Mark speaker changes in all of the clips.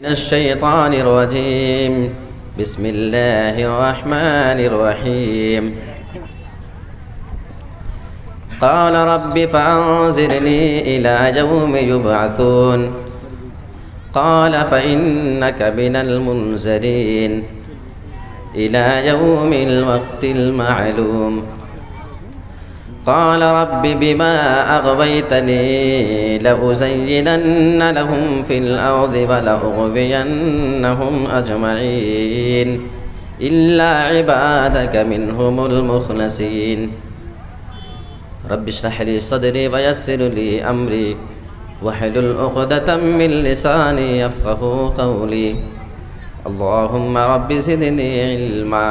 Speaker 1: मिनश्शैतानिर्रजीम बिस्मिल्लाहिर्रहमानिर्रहीम क़ाल रब्बि फ़अंज़िरनी इला यौमि युबअसून क़ाल फ़इन्नक मिनल मुनज़रीन इला यौमिल वक़्तिल मअलूम क़ाल रब्बि बिमा अग़वैतनी लउज़य्यिनन्न लहुम फ़िल अर्ज़ि वलउग़वियन्नहुम अजमईन इल्ला इबादक मिनहुमुल मुख़लसीन रब्बि इश्रह ली सदरी वयस्सिर ली अमरी वहलुल उक़दतम मिन लिसानी यफ़क़हू क़ौली अल्लाहुम्मा रब्बि ज़िदनी इल्मा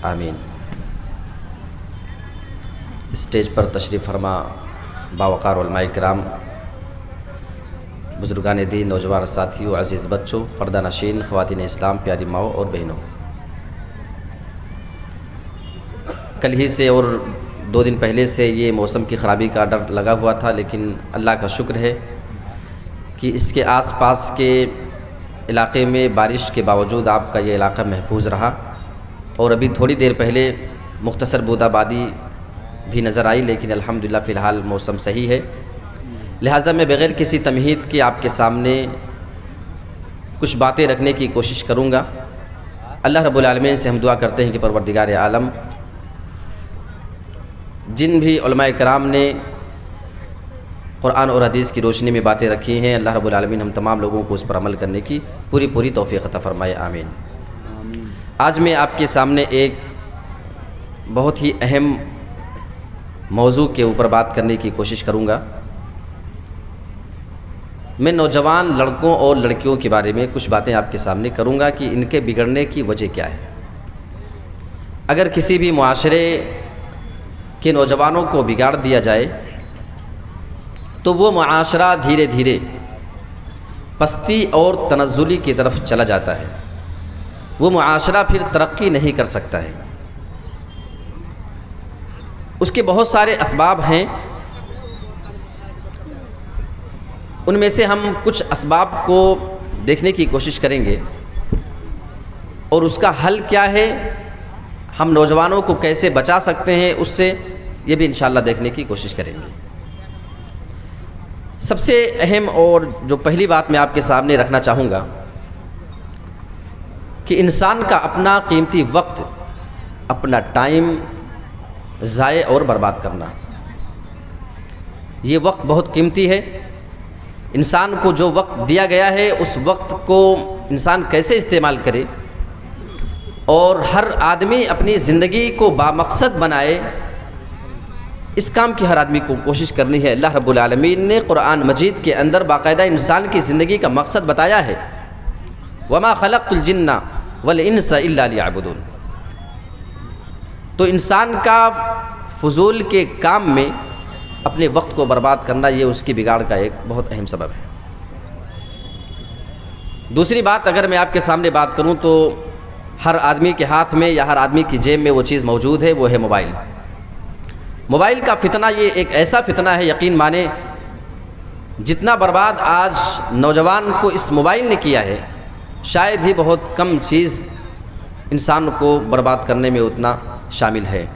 Speaker 1: आमीन। स्टेज पर तशरीफ़ फरमा बावक़ार उलमाए किराम, बुज़ुर्गान दीन, नौजवान साथियों, अज़ीज़ बच्चों, पर्दा नशीन, ख़वातीन इस्लाम, प्यारी माओ और बहनों, कल ही से और 2 दिन पहले से ये मौसम की ख़राबी का डर लगा हुआ था, लेकिन अल्लाह का शुक्र है कि इसके आसपास के इलाक़े में बारिश के बावजूद आपका ये इलाक़ा महफूज रहा और अभी थोड़ी देर पहले मुख्तसर बूंदाबांदी भी नज़र आई, लेकिन अल्हम्दुलिल्लाह फ़िलहाल मौसम सही है। लिहाजा मैं बग़ैर किसी तमहीद के आपके सामने कुछ बातें रखने की कोशिश करूँगा। अल्लाह रब्बुल आलमीन से हम दुआ करते हैं कि परवरदिगार आलम जिन भी उलमाए किराम ने क़ुरान और हदीस की रोशनी में बातें रखी हैं, अल्लाह रब्बुल आलमीन हम तमाम लोगों को उस पर अमल करने की पूरी तौफ़ीक़ अता फ़रमाए, आमीन। आज मैं आपके सामने एक बहुत ही अहम मौजू के ऊपर बात करने की कोशिश करूँगा। मैं नौजवान लड़कों और लड़कियों के बारे में कुछ बातें आपके सामने करूँगा कि इनके बिगड़ने की वजह क्या है। अगर किसी भी मुआशरे के नौजवानों को बिगाड़ दिया जाए तो वो मुआशरा धीरे धीरे पस्ती और तनज़्ज़ुली की तरफ चला जाता है, वो मुआशरा फिर तरक्की नहीं कर सकता है। उसके बहुत सारे असबाब हैं, उनमें से हम कुछ असबाब को देखने की कोशिश करेंगे और उसका हल क्या है, हम नौजवानों को कैसे बचा सकते हैं उससे, ये भी इंशाअल्लाह देखने की कोशिश करेंगे। सबसे अहम और जो पहली बात मैं आपके सामने रखना चाहूँगा कि इंसान का अपना कीमती वक्त, अपना टाइम ज़ाये और बर्बाद करना, ये वक्त बहुत कीमती है। इंसान को जो वक्त दिया गया है उस वक्त को इंसान कैसे इस्तेमाल करे और हर आदमी अपनी ज़िंदगी को बामकसद बनाए, इस काम की हर आदमी को कोशिश करनी है। अल्लाह रब्बुल आलमीन ने कुरान मजीद के अंदर बाकायदा इंसान की ज़िंदगी का मकसद बताया है, वमा खलक़तुल जिन्ना वल इंसा इल्ला लियअबुदून। तो इंसान का फजूल के काम में अपने वक्त को बर्बाद करना, ये उसकी बिगाड़ का एक बहुत अहम सबब है। दूसरी बात अगर मैं आपके सामने बात करूं तो हर आदमी के हाथ में या हर आदमी की जेब में वो चीज़ मौजूद है, वो है मोबाइल। मोबाइल का फितना ये एक ऐसा फितना है, यकीन माने जितना बर्बाद आज नौजवान को इस मोबाइल ने किया है, शायद ही बहुत कम चीज़ इंसान को बर्बाद करने में उतना शामिल है।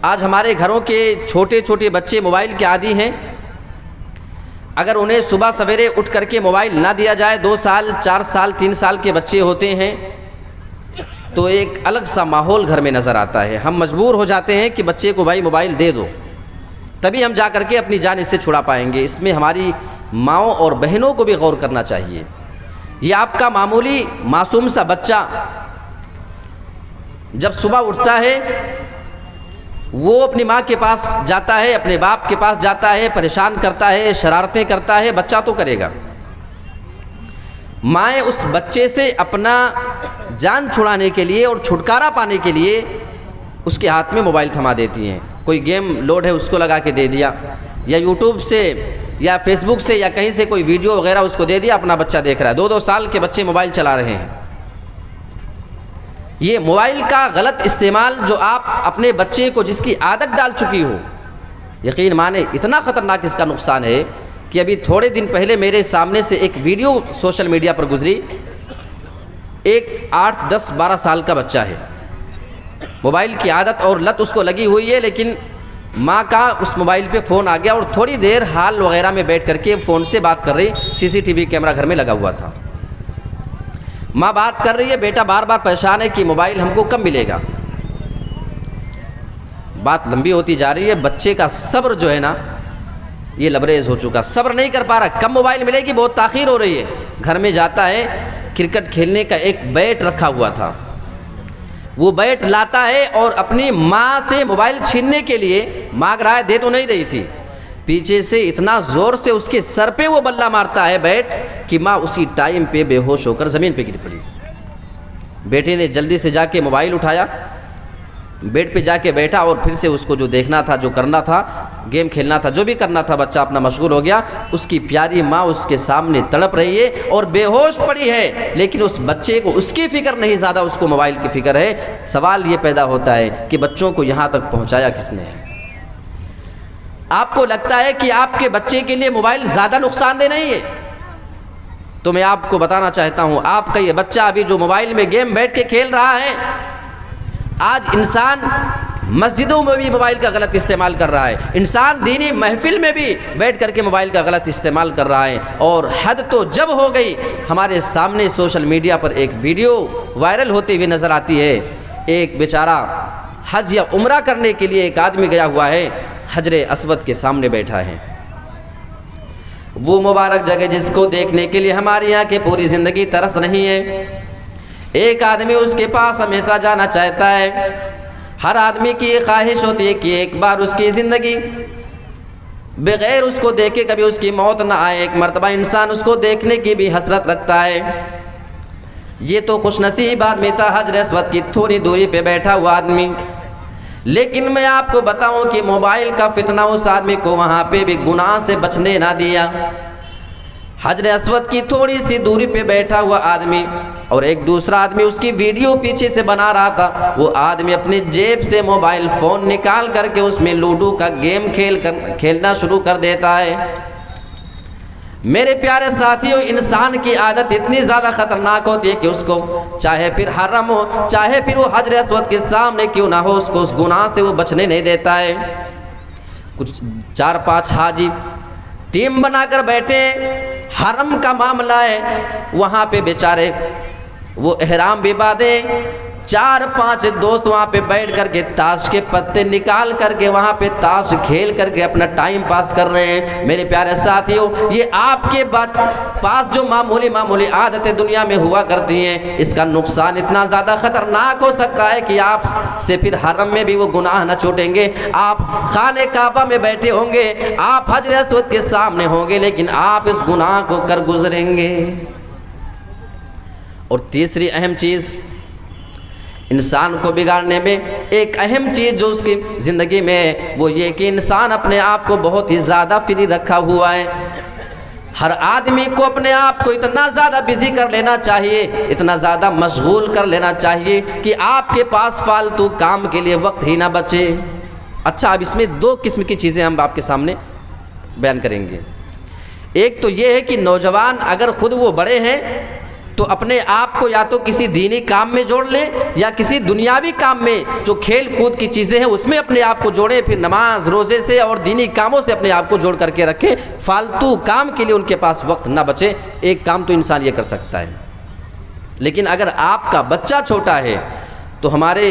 Speaker 1: आज हमारे घरों के छोटे छोटे बच्चे मोबाइल के आदी हैं। अगर उन्हें सुबह सवेरे उठ करके मोबाइल ना दिया जाए, 2 साल 4 साल 3 साल के बच्चे होते हैं, तो एक अलग सा माहौल घर में नज़र आता है। हम मजबूर हो जाते हैं कि बच्चे को भाई मोबाइल दे दो, तभी हम जा करके अपनी जान इससे छुड़ा पाएंगे। इसमें हमारी माँओं और बहनों को भी गौर करना चाहिए। ये आपका मामूली मासूम सा बच्चा जब सुबह उठता है, वो अपनी माँ के पास जाता है, अपने बाप के पास जाता है, परेशान करता है, शरारतें करता है, बच्चा तो करेगा। माएँ उस बच्चे से अपना जान छुड़ाने के लिए और छुटकारा पाने के लिए उसके हाथ में मोबाइल थमा देती हैं। कोई गेम लोड है उसको लगा के दे दिया, या यूट्यूब से या फेसबुक से या कहीं से कोई वीडियो वगैरह उसको दे दिया, अपना बच्चा देख रहा है। 2-2 साल के बच्चे मोबाइल चला रहे हैं। ये मोबाइल का गलत इस्तेमाल जो आप अपने बच्चे को जिसकी आदत डाल चुकी हो, यकीन माने इतना ख़तरनाक इसका नुकसान है कि अभी थोड़े दिन पहले मेरे सामने से एक वीडियो सोशल मीडिया पर गुजरी। एक 8, 10, 12 साल का बच्चा है, मोबाइल की आदत और लत उसको लगी हुई है, लेकिन माँ का उस मोबाइल पे फ़ोन आ गया और थोड़ी देर हाल वगैरह में बैठ करके फ़ोन से बात कर रही। CCTV कैमरा घर में लगा हुआ था। माँ बात कर रही है, बेटा बार बार परेशान है कि मोबाइल हमको कब मिलेगा। बात लंबी होती जा रही है, बच्चे का सब्र जो है ना ये लबरेज हो चुका, सब्र नहीं कर पा रहा, कब मोबाइल मिलेगी, बहुत ताख़ीर हो रही है। घर में जाता है, क्रिकेट खेलने का एक बैट रखा हुआ था, वो बैट लाता है और अपनी माँ से मोबाइल छीनने के लिए मांग रहा है, दे तो नहीं रही थी, पीछे से इतना ज़ोर से उसके सर पे वो बल्ला मारता है बैट कि माँ उसी टाइम पे बेहोश होकर ज़मीन पे गिर पड़ी। बेटे ने जल्दी से जाके मोबाइल उठाया, बेड पे जाके बैठा और फिर से उसको जो देखना था, जो करना था, गेम खेलना था, जो भी करना था, बच्चा अपना मशगूल हो गया। उसकी प्यारी माँ उसके सामने तड़प रही है और बेहोश पड़ी है, लेकिन उस बच्चे को उसकी फ़िक्र नहीं, ज़्यादा उसको मोबाइल की फ़िक्र है। सवाल ये पैदा होता है कि बच्चों को यहाँ तक पहुँचाया किसने है? आपको लगता है कि आपके बच्चे के लिए मोबाइल ज़्यादा नुकसानदेह नहीं है, तो मैं आपको बताना चाहता हूँ, आपका ये बच्चा अभी जो मोबाइल में गेम बैठ के खेल रहा है, आज इंसान मस्जिदों में भी मोबाइल का गलत इस्तेमाल कर रहा है, इंसान दीनी महफिल में भी बैठ करके मोबाइल का गलत इस्तेमाल कर रहा है। और हद तो जब हो गई, हमारे सामने सोशल मीडिया पर एक वीडियो वायरल होती हुई नज़र आती है। एक बेचारा हज या उम्रा करने के लिए एक आदमी गया हुआ है, हजरे अस्वद के सामने बैठा है, वो मुबारक जगह जिसको देखने के लिए हमारी आंखें पूरी ज़िंदगी तरस रही है। एक आदमी उसके पास हमेशा जाना चाहता है। हर आदमी की ये ख्वाहिश होती है कि एक बार उसकी ज़िंदगी बग़ैर उसको देखे कभी उसकी मौत ना आए। एक मर्तबा इंसान उसको देखने की भी हसरत रखता है। ये तो खुशनसीब आदमी था, हजर अस्वद की थोड़ी दूरी पे बैठा हुआ आदमी। लेकिन मैं आपको बताऊं कि मोबाइल का फितना उस आदमी को वहाँ पे भी गुनाह से बचने ना दिया। हजर अस्वद की थोड़ी सी दूरी पे बैठा हुआ आदमी और एक दूसरा आदमी उसकी वीडियो पीछे से बना रहा था। वो आदमी अपने जेब से मोबाइल फ़ोन निकाल करके उसमें लूडो का गेम खेलना शुरू कर देता है। मेरे प्यारे साथियों, इंसान की आदत इतनी ज़्यादा ख़तरनाक होती है कि उसको चाहे फिर हरम हो, चाहे फिर वो हजर अस्वद के सामने क्यों ना हो, उसको उस गुनाह से वो बचने नहीं देता है। कुछ 4-5 हाजी टीम बनाकर बैठे, हरम का मामला है, वहाँ पे बेचारे वो एहराम भी बांधे, 4-5 दोस्त वहाँ पे बैठ करके ताश के पत्ते निकाल करके वहाँ पे ताश खेल करके अपना टाइम पास कर रहे हैं। मेरे प्यारे साथियों, ये आपके पास जो मामूली आदतें दुनिया में हुआ करती हैं, इसका नुकसान इतना ज़्यादा ख़तरनाक हो सकता है कि आप से फिर हरम में भी वो गुनाह न छूटेंगे। आप खाने काबा में बैठे होंगे, आप हजर अस्वद के सामने होंगे, लेकिन आप इस गुनाह को कर गुजरेंगे। और तीसरी अहम चीज़, इंसान को बिगाड़ने में एक अहम चीज़ जो उसकी ज़िंदगी में है, वो ये कि इंसान अपने आप को बहुत ही ज़्यादा फ्री रखा हुआ है। हर आदमी को अपने आप को इतना ज़्यादा बिज़ी कर लेना चाहिए, इतना ज़्यादा मशगूल कर लेना चाहिए कि आपके पास फालतू काम के लिए वक्त ही ना बचे। अच्छा, अब इसमें 2 किस्म की चीज़ें हम आपके सामने बयान करेंगे। एक तो ये है कि नौजवान अगर ख़ुद वो बड़े हैं तो अपने आप को या तो किसी दीनी काम में जोड़ लें या किसी दुनियावी काम में, जो खेल कूद की चीज़ें हैं उसमें अपने आप को जोड़ें। फिर नमाज रोज़े से और दीनी कामों से अपने आप को जोड़ करके रखें, फालतू काम के लिए उनके पास वक्त ना बचे। एक काम तो इंसान ये कर सकता है। लेकिन अगर आपका बच्चा छोटा है तो हमारे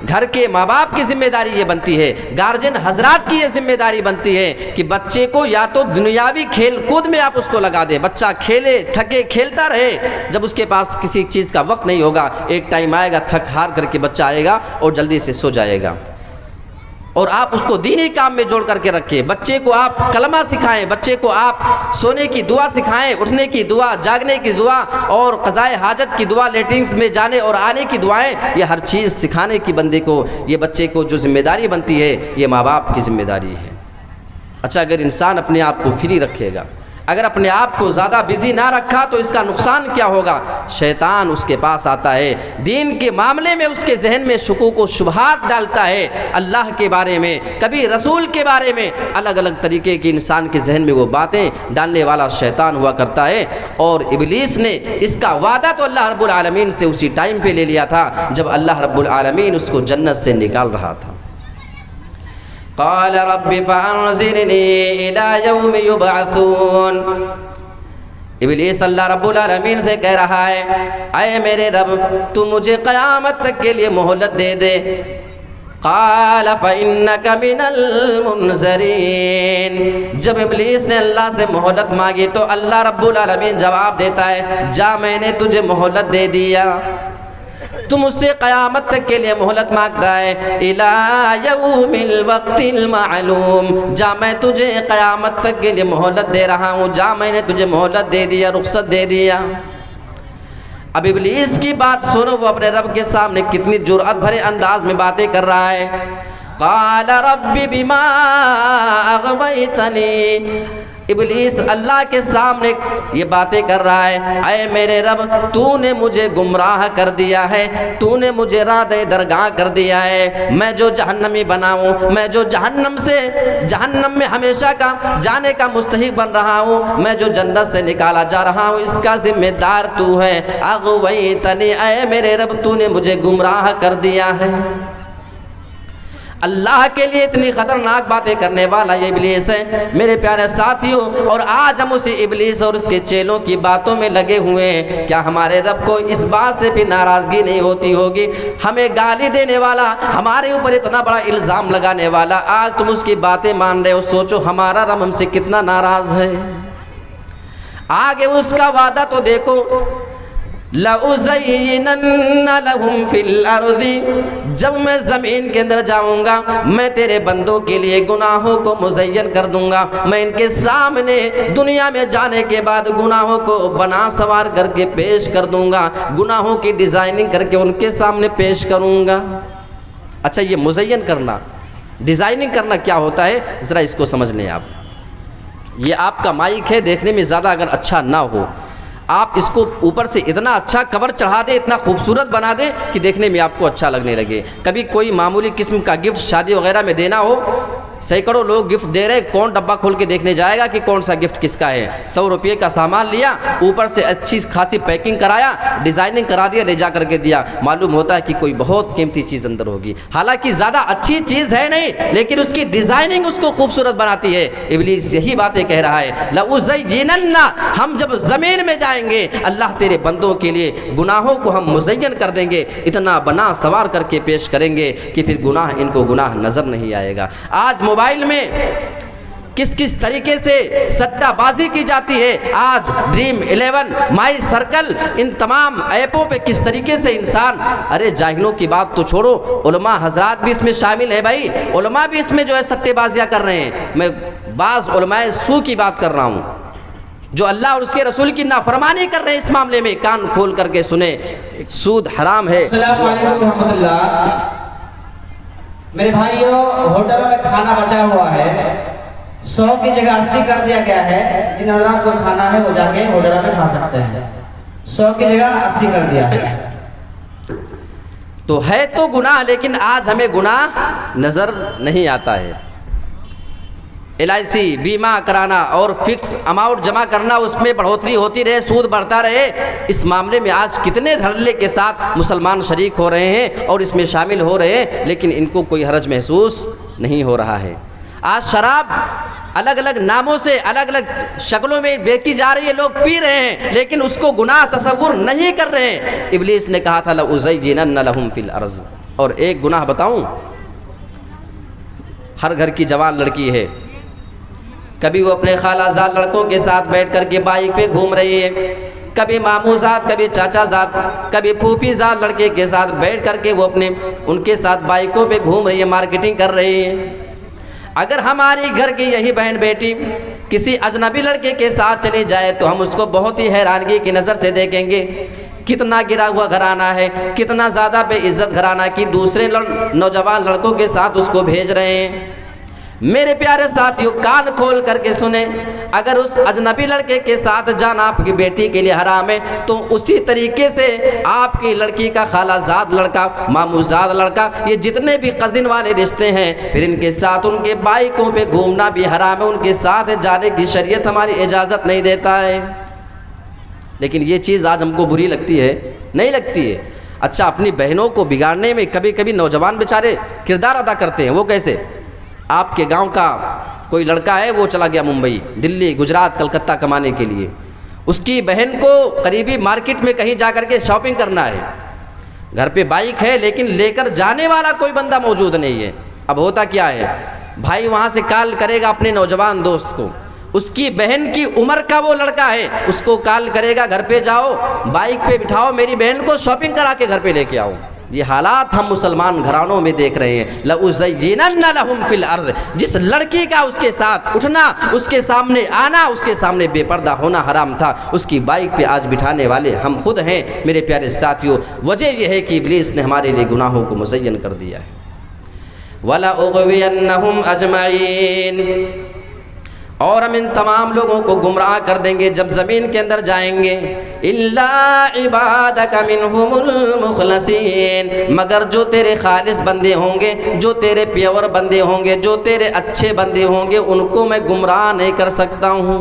Speaker 1: घर के माँ बाप की जिम्मेदारी ये बनती है, गार्जियन हजरात की ये जिम्मेदारी बनती है कि बच्चे को या तो दुनियावी खेल कूद में आप उसको लगा दें, बच्चा खेले थके खेलता रहे। जब उसके पास किसी चीज़ का वक्त नहीं होगा, एक टाइम आएगा थक हार करके बच्चा आएगा और जल्दी से सो जाएगा। और आप उसको दीनी काम में जोड़ करके रखें। बच्चे को आप कलमा सिखाएं, बच्चे को आप सोने की दुआ सिखाएं, उठने की दुआ, जागने की दुआ और क़ज़ाए हाजत की दुआ, लेटरिन्स में जाने और आने की दुआएं, ये हर चीज़ सिखाने की बंदे को, ये बच्चे को जो जिम्मेदारी बनती है, ये माँ बाप की जिम्मेदारी है। अच्छा, अगर इंसान अपने आप को फ्री रखेगा, अगर अपने आप को ज़्यादा बिजी ना रखा तो इसका नुकसान क्या होगा? शैतान उसके पास आता है, दीन के मामले में उसके जहन में शुकूक व शुबहात डालता है, अल्लाह के बारे में, कभी रसूल के बारे में, अलग अलग तरीके की इंसान के जहन में वो बातें डालने वाला शैतान हुआ करता है। और इब्लीस ने इसका वादा तो अल्लाह रब्बुल आलमीन से उसी टाइम पे ले लिया था जब अल्लाह रब्बुल आलमीन उसको जन्नत से निकाल रहा था। क़ाल रब्बि फ़अंज़िरनी इला यौमि युबअसून। इब्लीस अल्लाह रब्बुल आलमीन से कह रहा है, ऐ मेरे रब, तू मुझे क़यामत तक के लिए मोहलत दे दे। क़ाल फ़इन्नका मिनल मुनज़रीन। जब इब्लीस ने अल्लाह से मोहलत मांगी तो अल्लाह रब्बुल आलमीन जवाब देता है, जा मैंने तुझे मोहलत दे दिया, तुम मुझसे क़यामत तक के लिए मोहलत मांगता है, इला यौमिल वक्तिल मालूम, जा मैं तुझे क़यामत तक के लिए मोहलत दे रहा हूँ, जा मैंने तुझे मोहलत दे दिया, रुख्सत दे दिया। अब इब्लीस की बात सुनो, वो अपने रब के सामने कितनी जुर्अत भरे अंदाज में बातें कर रहा है। क़ाल रब्बि बिमा अग़वैतनी। इब्लीस अल्लाह के सामने ये बातें कर रहा है, ऐ मेरे रब, तूने मुझे गुमराह कर दिया है, तूने मुझे रादे दरगाह कर दिया है, मैं जो जहन्नमी बनाऊँ, मैं जो जहन्नम में हमेशा का जाने का मुस्तहिक बन रहा हूँ, मैं जो जन्नत से निकाला जा रहा हूँ, इसका जिम्मेदार तू है। अग़वैतनी, ऐ मेरे रब, तूने मुझे गुमराह कर दिया है। अल्लाह के लिए इतनी ख़तरनाक बातें करने वाला ये इब्लीस है मेरे प्यारे साथियों। और आज हम उसी इब्लीस और उसके चेलों की बातों में लगे हुए हैं। क्या हमारे रब को इस बात से भी नाराज़गी नहीं होती होगी? हमें गाली देने वाला, हमारे ऊपर इतना बड़ा इल्ज़ाम लगाने वाला, आज तुम उसकी बातें मान रहे हो। सोचो हमारा रब हमसे कितना नाराज़ है। आगे उसका वादा तो देखो, लउज़य्यिनन्ना लहुम फिल अर्ज़ि, जब मैं ज़मीन के अंदर जाऊंगा मैं तेरे बंदों के लिए गुनाहों को मुज़य्यन कर दूंगा। मैं इनके सामने दुनिया में जाने के बाद गुनाहों को बना सवार करके पेश कर दूंगा, गुनाहों की डिज़ाइनिंग करके उनके सामने पेश करूंगा। अच्छा, ये मुज़य्यन करना, डिज़ाइनिंग करना क्या होता है, ज़रा इसको समझ लें आप। ये आपका माइक है, देखने में ज़्यादा अगर अच्छा ना हो, आप इसको ऊपर से इतना अच्छा कवर चढ़ा दे, इतना खूबसूरत बना दे कि देखने में आपको अच्छा लगने लगे। कभी कोई मामूली किस्म का गिफ्ट शादी वगैरह में देना हो, सैकड़ों लोग गिफ्ट दे रहे, कौन डब्बा खोल के देखने जाएगा कि कौन सा गिफ्ट किसका है। 100 रुपये का सामान लिया, ऊपर से अच्छी खासी पैकिंग कराया, डिज़ाइनिंग करा दिया, ले जा करके दिया, मालूम होता है कि कोई बहुत कीमती चीज़ अंदर होगी। हालांकि ज़्यादा अच्छी चीज़ है नहीं, लेकिन उसकी डिज़ाइनिंग उसको खूबसूरत बनाती है। इब्लीस यही बातें कह रहा है, लउज़य्यिनन्ना, हम जब ज़मीन में जाएंगे अल्लाह तेरे बंदों के लिए गुनाहों को हम मुज़य्यन कर देंगे, इतना बना सवार करके पेश करेंगे कि फिर गुनाह इनको गुनाह नज़र नहीं आएगा। आज मोबाइल में किस किस तरीके से सट्टाबाजी की जाती है, आज ड्रीम 11, माई सर्कल, इन तमाम ऐपों पे किस तरीके से इंसान, अरे जाहिलों की बात तो छोड़ो, उलमा हजरात भी इसमें शामिल है भाई, उलमा भी इसमें जो है सट्टेबाजियाँ कर रहे हैं। मैं बाज़ उलमाए सू की बात कर रहा हूँ जो अल्लाह और उसके रसूल की नाफरमानी कर रहे हैं। इस मामले में कान खोल करके सुने, सूद हराम है।
Speaker 2: अस्सलामु अलैकुम रहमतुल्लाह। मेरे भाइयों, होटलों में खाना बचा हुआ है, 100 की जगह 80 कर दिया गया है। जिन हज़रात को खाना है वो जाके होटलों में खा सकते हैं। 100 की जगह 80 कर दिया है।
Speaker 1: तो है तो गुनाह, लेकिन आज हमें गुनाह नज़र नहीं आता है। LIC बीमा कराना और फिक्स अमाउंट जमा करना, उसमें बढ़ोतरी होती रहे, सूद बढ़ता रहे, इस मामले में आज कितने धड़ल्ले के साथ मुसलमान शरीक हो रहे हैं और इसमें शामिल हो रहे हैं, लेकिन इनको कोई हरज महसूस नहीं हो रहा है। आज शराब अलग अलग नामों से अलग अलग शक्लों में बेची जा रही है, लोग पी रहे हैं, लेकिन उसको गुनाह तसव्वुर नहीं कर रहे हैं। इब्लीस ने कहा था लउज़य्यिनन्ना लहुम फिल अर्ज़। और एक गुनाह बताऊं, हर घर की जवान लड़की है, कभी वो अपने खालाजाद लड़कों के साथ बैठ कर के बाइक पे घूम रही है, कभी मामूजाद, कभी चाचाजाद, कभी फूफीजाद लड़के के साथ बैठ कर के वो अपने उनके साथ बाइकों पे घूम रही है, मार्केटिंग कर रही है। अगर हमारी घर की यही बहन बेटी किसी अजनबी लड़के के साथ चली जाए तो हम उसको बहुत ही हैरानगी की नज़र से देखेंगे। कितना गिरा हुआ घराना है, कितना ज़्यादा बेइज्जत घराना की दूसरे नौजवान लड़कों के साथ उसको भेज रहे हैं। मेरे प्यारे साथियों, कान खोल करके सुने, अगर उस अजनबी लड़के के साथ जाना आपकी बेटी के लिए हराम है, तो उसी तरीके से आपकी लड़की का खालाजाद लड़का, मामूजाद लड़का, ये जितने भी कजिन वाले रिश्ते हैं, फिर इनके साथ उनके बाइकों पे घूमना भी हराम है। उनके साथ जाने की शरीयत हमारी इजाज़त नहीं देता है। लेकिन ये चीज़ आज हमको बुरी लगती है, नहीं लगती है। अच्छा, अपनी बहनों को बिगाड़ने में कभी कभी नौजवान बेचारे किरदार अदा करते हैं। वो कैसे? आपके गांव का कोई लड़का है, वो चला गया मुंबई, दिल्ली, गुजरात, कलकत्ता कमाने के लिए। उसकी बहन को करीबी मार्केट में कहीं जा कर के शॉपिंग करना है। घर पे बाइक है लेकिन लेकर जाने वाला कोई बंदा मौजूद नहीं है। अब होता क्या है, भाई वहाँ से कॉल करेगा अपने नौजवान दोस्त को, उसकी बहन की उम्र का वो लड़का है, उसको कॉल करेगा, घर पे जाओ, बाइक पे बिठाओ, मेरी बहन को शॉपिंग करा के घर पे लेके आओ। ये हालात हम मुसलमान घरानों में देख रहे हैं। लउज़य्यिनन्ना लहुम फिल अर्ज़, जिस लड़की का उसके साथ उठना, उसके सामने आना, उसके सामने बेपर्दा होना हराम था, उसकी बाइक पे आज बिठाने वाले हम खुद हैं। मेरे प्यारे साथियों, वजह यह है कि इब्लीस ने हमारे लिए गुनाहों को मुज़य्यन कर दिया है। वला उग़वियन्नहुम अजमईन, और हम इन तमाम लोगों को गुमराह कर देंगे जब ज़मीन के अंदर जाएंगे। इल्ला इबादका मिनहुमुल मुखलसीन, मगर जो तेरे खालिस बंदे होंगे, जो तेरे प्योर बंदे होंगे, जो तेरे अच्छे बंदे होंगे, उनको मैं गुमराह नहीं कर सकता हूँ।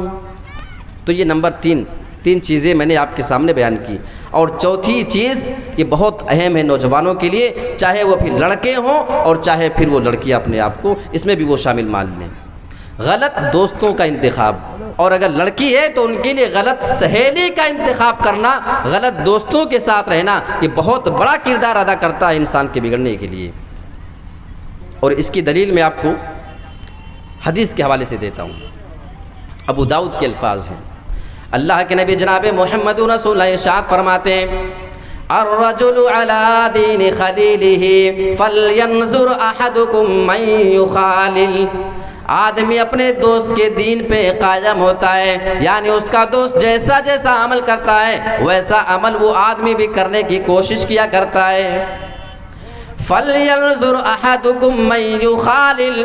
Speaker 1: तो ये नंबर तीन चीज़ें मैंने आपके सामने बयान की। और चौथी चीज़, ये बहुत अहम है नौजवानों के लिए, चाहे वो फिर लड़के हों और चाहे फिर वो लड़कियाँ अपने आप को इसमें भी वो शामिल मान लें। गलत दोस्तों का इंतखाब, और अगर लड़की है तो उनके लिए गलत सहेली का इंतखाब करना, गलत दोस्तों के साथ रहना, ये बहुत बड़ा किरदार अदा करता है इंसान के बिगड़ने के लिए। और इसकी दलील मैं आपको हदीस के हवाले से देता हूँ। अबू दाऊद के अल्फाज हैं, अल्लाह के नबी जनाब मोहम्मद रसूलुल्लाह इरशाद फरमाते हैं, अर्रजुलु अला दीनि खलीलिही फलयंजुर अहदुकुम मन युखालिल, आदमी अपने दोस्त के दीन पे कायम होता है, यानी उसका दोस्त जैसा जैसा अमल करता है वैसा अमल वो आदमी भी करने की कोशिश किया करता है। फलयंजुर अहदुकुम मन युखालिल,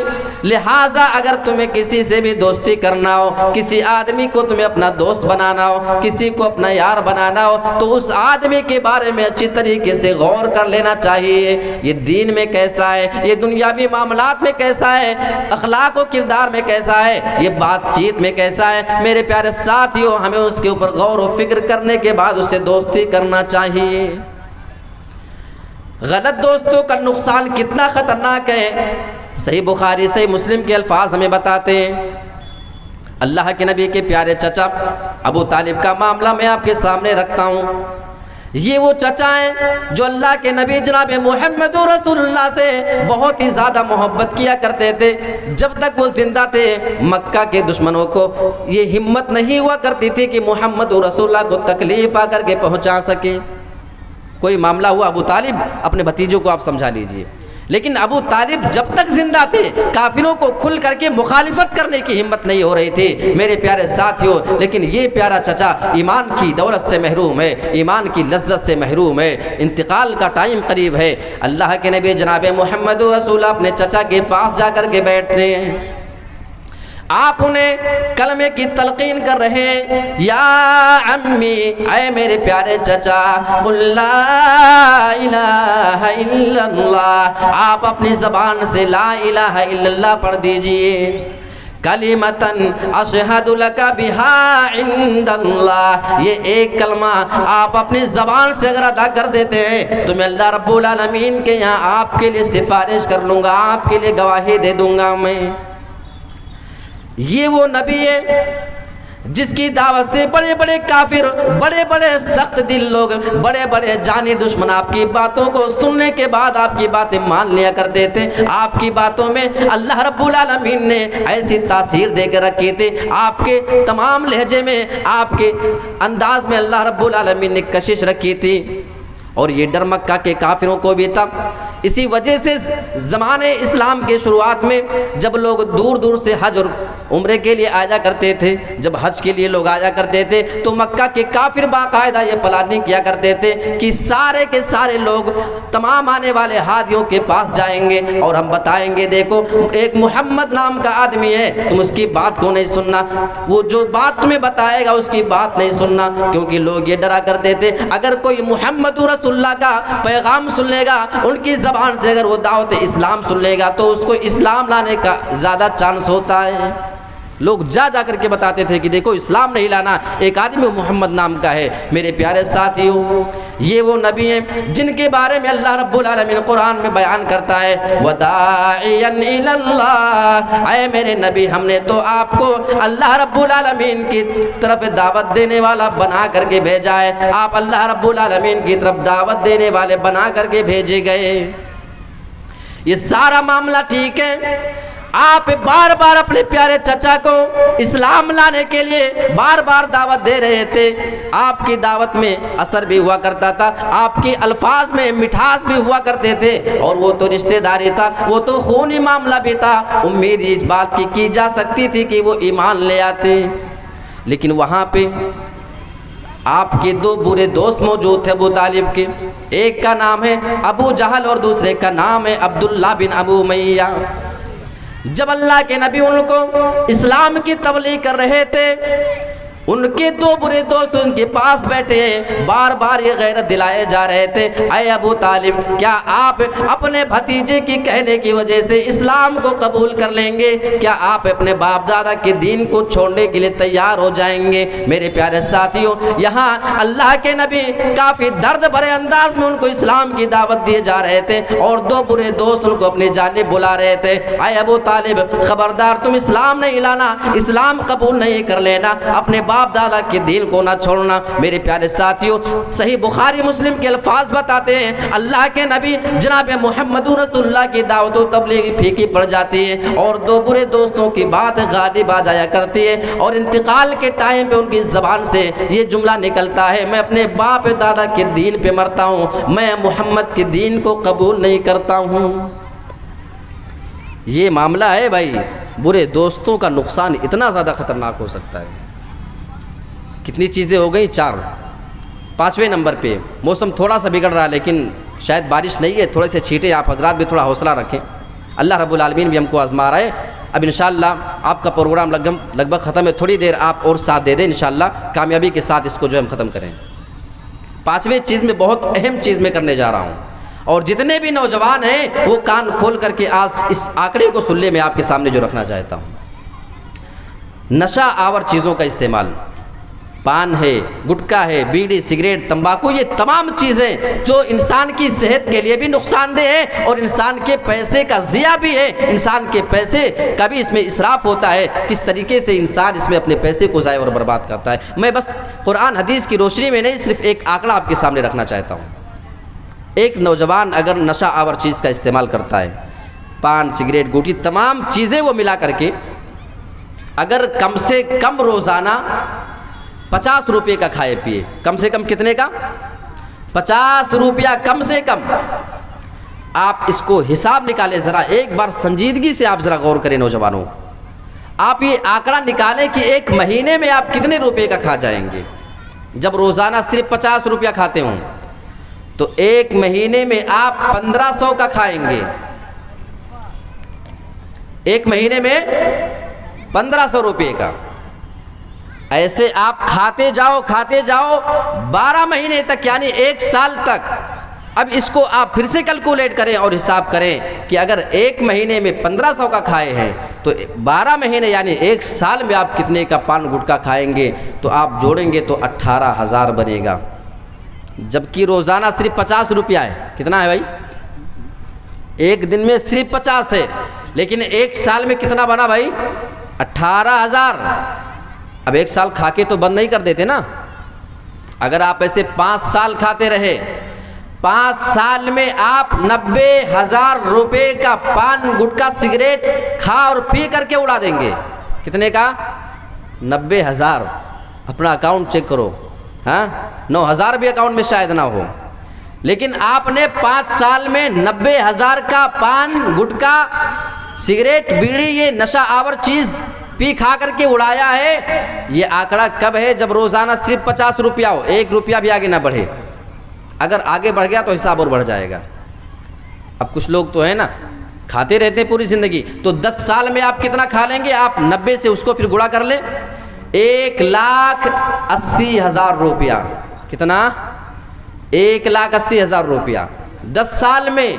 Speaker 1: लिहाजा अगर तुम्हें किसी से भी दोस्ती करना हो, किसी आदमी को तुम्हें अपना दोस्त बनाना हो, किसी को अपना यार बनाना हो, तो उस आदमी के बारे में अच्छी तरीके से गौर कर लेना चाहिए। ये दीन में कैसा है, ये दुनियावी मामलात में कैसा है, अखलाक और किरदार में कैसा है, ये बातचीत में कैसा है। मेरे प्यारे साथियों, हमें उसके ऊपर गौर और फिक्र करने के बाद उससे दोस्ती करना चाहिए। गलत दोस्तों का नुकसान कितना ख़तरनाक है, सही बुखारी सही मुस्लिम के अल्फाज हमें बताते हैं। अल्लाह के नबी के प्यारे चचा अबू तालिब का मामला मैं आपके सामने रखता हूँ। ये वो चचा हैं जो अल्लाह के नबी जनाब मोहम्मद रसूलुल्लाह से बहुत ही ज़्यादा मोहब्बत किया करते थे। जब तक वो जिंदा थे, मक्का के दुश्मनों को ये हिम्मत नहीं हुआ करती थी कि मोहम्मद रसूलुल्लाह को तकलीफ़ आकर के पहुँचा सके। कोई मामला हुआ, अबू तालिब अपने भतीजों को आप समझा लीजिए, लेकिन अबू तालिब जब तक जिंदा थे काफिरों को खुल करके मुखालिफत करने की हिम्मत नहीं हो रही थी। मेरे प्यारे साथियों, लेकिन ये प्यारा चचा ईमान की दौलत से महरूम है, ईमान की लज्जत से महरूम है, इंतकाल का टाइम करीब है। अल्लाह के नबी जनाब मोहम्मद रसूल अपने चचा के पास जाकर के बैठते हैं, आप उन्हें कलमे की तलकीन कर रहे हैं, या अम्मी, ऐ मेरे प्यारे चचा, ला इलाहा इल्लल्लाह, आप अपनी ज़बान से ला इलाहा इल्लल्लाह पढ़ दीजिए। कलिमतन अशहदु लका बिहा इंदल्लाह, ये एक कलमा आप अपनी ज़बान से अगर अदा कर देते हैं तो मैं अल्लाह रब्बुल आलमीन के यहाँ आपके लिए सिफारिश कर लूँगा, आपके लिए गवाही दे दूँगा मैं। ये वो नबी है जिसकी दावत से बड़े बड़े काफिर, बड़े बड़े सख्त दिल लोग, बड़े बड़े जानी दुश्मन आपकी बातों को सुनने के बाद आपकी बातें मान लिया करते थे। आपकी बातों में अल्लाह रब्बुल आलमीन ने ऐसी तासीर देकर रखी थी, आपके तमाम लहजे में, आपके अंदाज में अल्लाह रब्बुल आलमीन ने कशिश रखी थी। और ये डर मक्का के काफिरों को भी था। इसी वजह से ज़माने इस्लाम के शुरुआत में जब लोग दूर दूर से हज और उम्रे के लिए आया करते थे, जब हज के लिए लोग आया करते थे तो मक्का के काफिर बाकायदा ये प्लानिंग किया करते थे कि सारे के सारे लोग तमाम आने वाले हाजियों के पास जाएंगे और हम बताएंगे देखो एक मोहम्मद नाम का आदमी है, तुम उसकी बात को नहीं सुनना, वो जो बात तुम्हें बताएगा उसकी बात नहीं सुनना। क्योंकि लोग ये डरा करते थे अगर कोई मोहम्मद रसूलुल्लाह का पैगाम सुन लेगा, उनकी ज़बान से अगर वो दावत इस्लाम सुन लेगा तो उसको इस्लाम लाने का ज़्यादा चांस होता है। लोग जा करके बताते थे कि देखो इस्लाम नहीं लाना, एक आदमी मोहम्मद नाम का है। मेरे प्यारे साथियों, ये वो नबी हैं जिनके बारे में अल्लाह रब्बुल आलमीन कुरान में बयान करता है वदाइयन इलल्लाह, ऐ मेरे नबी हमने तो आपको अल्लाह रब्बुल आलमीन की तरफ दावत देने वाला बना करके भेजा है, आप अल्लाह रब्बुल आलमीन की तरफ दावत देने वाले बना करके भेजे गए। ये सारा मामला ठीक है। आप बार बार अपने प्यारे चचा को इस्लाम लाने के लिए बार बार दावत दे रहे थे, आपकी दावत में असर भी हुआ करता था, आपकी अल्फाज में मिठास भी हुआ करते थे, और वो तो रिश्तेदारी था, वो तो खूनी मामला भी था। उम्मीद इस बात की जा सकती थी कि वो ईमान ले आते, लेकिन वहाँ पे आपके दो बुरे दोस्त मौजूद थे अबू तालिब के। एक का नाम है अबू जहल और दूसरे का नाम है अब्दुल्ला बिन अबू उमैया। जब अल्लाह के नबी उनको इस्लाम की तबलीग कर रहे थे, उनके दो बुरे दोस्त उनके पास बैठे हैं, बार बार ये गैरत दिलाए जा रहे थे, ऐ अबू तालिब क्या आप अपने भतीजे की कहने की वजह से इस्लाम को कबूल कर लेंगे? क्या आप अपने बाप दादा के दीन को छोड़ने के लिए तैयार हो जाएंगे? मेरे प्यारे साथियों, यहाँ अल्लाह के नबी काफ़ी दर्द भरे अंदाज में उनको इस्लाम की दावत दिए जा रहे थे और दो बुरे दोस्त उनको अपनी जानिब बुला रहे थे। ऐ अबू तालिब खबरदार, तुम इस्लाम नहीं लाना, इस्लाम कबूल नहीं कर लेना, अपने बाप दादा के दीन को ना छोड़ना। मेरे प्यारे साथियों, सही बुखारी मुस्लिम के अल्फाज बताते हैं अल्लाह के नबी जनाब मोहम्मद रसूलुल्लाह की दावत व तबलीग फीकी पड़ जाती है और दो बुरे दोस्तों की बात गालिब आ जाया करती है और इंतकाल के टाइम पे उनकी ज़बान से ये जुमला निकलता है, मैं अपने बाप दादा के दीन पे मरता हूँ, मैं मोहम्मद के दीन को कबूल नहीं करता हूँ। ये मामला है भाई, बुरे दोस्तों का नुकसान इतना ज़्यादा ख़तरनाक हो सकता है। कितनी चीज़ें हो गई? 4। 5वें नंबर पे मौसम थोड़ा सा बिगड़ रहा है, लेकिन शायद बारिश नहीं है, थोड़े से छींटे, आप हजरात भी थोड़ा हौसला रखें, अल्लाह रब्बुल आलमीन भी हमको आजमा रहा है। अब इंशाअल्लाह आपका प्रोग्राम लगभग ख़त्म है, थोड़ी देर आप और साथ दे दें, इंशाअल्लाह कामयाबी के साथ इसको जो हम ख़त्म करें। 5वें चीज़ में बहुत अहम चीज़ में करने जा रहा हूँ, और जितने भी नौजवान हैं वो कान खोल करके आज इस आंकड़े को सुन ले, मैं आपके सामने जो रखना चाहता हूँ। नशा आवर चीज़ों का इस्तेमाल, पान है, गुटखा है, बीड़ी, सिगरेट, तंबाकू, ये तमाम चीज़ें जो इंसान की सेहत के लिए भी नुकसानदेह है और इंसान के पैसे का ज़िया भी है, इंसान के पैसे का भी इसमें इसराफ होता है, किस तरीके से इंसान इसमें अपने पैसे को ज़ाया और बर्बाद करता है। मैं बस कुरान हदीस की रोशनी में नहीं, सिर्फ एक आंकड़ा आपके सामने रखना चाहता हूँ। एक नौजवान अगर नशा आवर चीज़ का इस्तेमाल करता है, पान, सिगरेट, गुटी, तमाम चीज़ें वो मिला करके अगर कम से कम रोज़ाना 50 रुपये का खाए पिए, कम से कम कितने का? 50 रुपया कम से कम। आप इसको हिसाब निकालें ज़रा, एक बार संजीदगी से आप ज़रा गौर करें नौजवानों, आप ये आंकड़ा निकालें कि एक महीने में आप कितने रुपये का खा जाएंगे। जब रोज़ाना सिर्फ 50 रुपया खाते हों तो एक महीने में आप 1500 का खाएंगे, एक महीने में 1500 रुपये का। ऐसे आप खाते जाओ 12 महीने तक, यानी 1 साल तक। अब इसको आप फिर से कैलकुलेट करें और हिसाब करें कि अगर एक महीने में 1500 का खाए हैं तो 12 महीने यानी 1 साल में आप कितने का पान गुटखा खाएंगे, तो आप जोड़ेंगे तो 18,000 बनेगा। जबकि रोज़ाना सिर्फ 50 रुपया है। कितना है भाई? एक दिन में सिर्फ 50 है, लेकिन 1 साल में कितना बना भाई? 18,000। अब 1 साल खा के तो बंद नहीं कर देते ना। अगर आप ऐसे 5 साल खाते रहे, 5 साल में आप 90,000 रुपये का पान गुटखा सिगरेट खा और पी करके उड़ा देंगे। कितने का? 90,000। अपना अकाउंट चेक करो, हाँ 9,000 भी अकाउंट में शायद ना हो, लेकिन आपने 5 साल में 90,000 का पान गुटखा सिगरेट बीड़ी, ये नशा आवर चीज़ पी खा करके उड़ाया है। ये आंकड़ा कब है? जब रोज़ाना सिर्फ 50 रुपया हो, 1 रुपया भी आगे ना बढ़े। अगर आगे बढ़ गया तो हिसाब और बढ़ जाएगा। अब कुछ लोग तो है ना, खाते रहते हैं पूरी ज़िंदगी, तो 10 साल में आप कितना खा लेंगे? आप 90 से उसको फिर गुणा कर ले, 1,80,000 रुपया। कितना? 1,80,000 रुपया 10 साल में।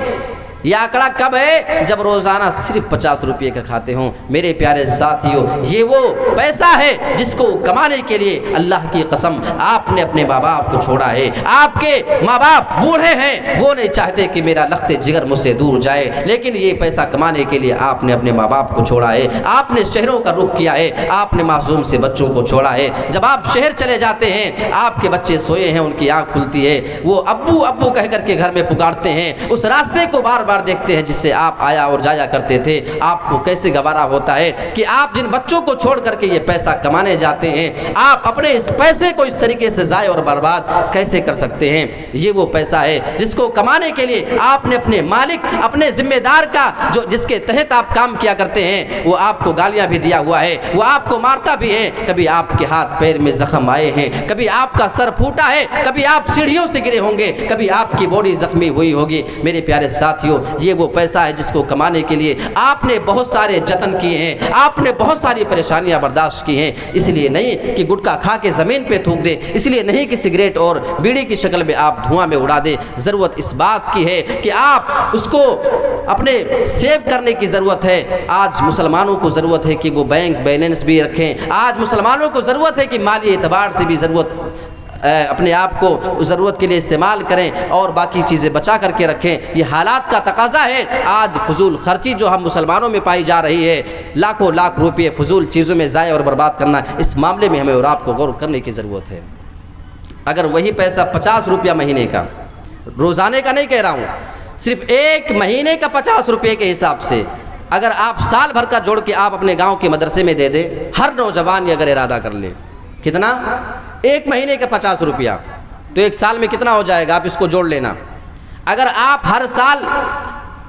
Speaker 1: यह आंकड़ा कब है? जब रोज़ाना सिर्फ 50 रुपये का खाते हों। मेरे प्यारे साथियों, ये वो पैसा है जिसको कमाने के लिए अल्लाह की कसम आपने अपने माँ बाप को छोड़ा है। आपके माँ बाप बूढ़े हैं, वो नहीं चाहते कि मेरा लख्ते जिगर मुझसे दूर जाए, लेकिन ये पैसा कमाने के लिए आपने अपने माँ बाप को छोड़ा है। आपने शहरों का रुख किया है, आपने मासूम से बच्चों को छोड़ा है। जब आप शहर चले जाते हैं, आपके बच्चे सोए हैं, उनकी आँख खुलती है, वो अब्बू अब्बू कह करके घर में पुकारते हैं। उस रास्ते को बार बार देखते हैं जिससे आप आया और जाया करते थे। आपको कैसे गवारा होता है कि आप जिन बच्चों को छोड़ करके ये पैसा कमाने जाते हैं, आप अपने इस पैसे को इस तरीके से ज़ाय और बर्बाद कैसे कर सकते हैं? ये वो पैसा है जिसको कमाने के लिए आपने अपने मालिक, अपने जिम्मेदार का, जो जिसके तहत आप काम किया करते हैं, वो आपको गालियां भी दिया हुआ है, वो आपको मारता भी है। कभी आपके हाथ पैर में जख्म आए हैं, कभी आपका सर फूटा है, कभी आप सीढ़ियों से गिरे होंगे, कभी आपकी बॉडी जख्मी हुई होगी। मेरे प्यारे साथियों, ये वो पैसा है जिसको कमाने के लिए आपने बहुत सारे जतन किए हैं, आपने बहुत सारी परेशानियां बर्दाश्त की हैं। इसलिए नहीं कि गुटखा खा के ज़मीन पे थूक दे, इसलिए नहीं कि सिगरेट और बीड़ी की शक्ल में आप धुआं में उड़ा दे। ज़रूरत इस बात की है कि आप उसको अपने सेव करने की ज़रूरत है। आज मुसलमानों को ज़रूरत है कि वो बैंक बैलेंस भी रखें। आज मुसलमानों को ज़रूरत है कि माली एतबार से भी ज़रूरत अपने आप को ज़रूरत के लिए इस्तेमाल करें और बाकी चीज़ें बचा करके रखें। ये हालात का तकाज़ा है। आज फजूल खर्ची जो हम मुसलमानों में पाई जा रही है, लाखों लाख रुपये फजूल चीज़ों में ज़ाय और बर्बाद करना, इस मामले में हमें और आपको गौर करने की ज़रूरत है। अगर वही पैसा 50 रुपया महीने का, रोज़ाने का नहीं कह रहा हूँ, सिर्फ एक महीने का 50 रुपये के हिसाब से अगर आप साल भर का जोड़ के आप अपने गाँव के मदरसे में दे दे, हर नौजवान ये अगर इरादा कर ले, कितना? एक महीने का 50 रुपया, तो एक साल में कितना हो जाएगा? आप इसको जोड़ लेना। अगर आप हर साल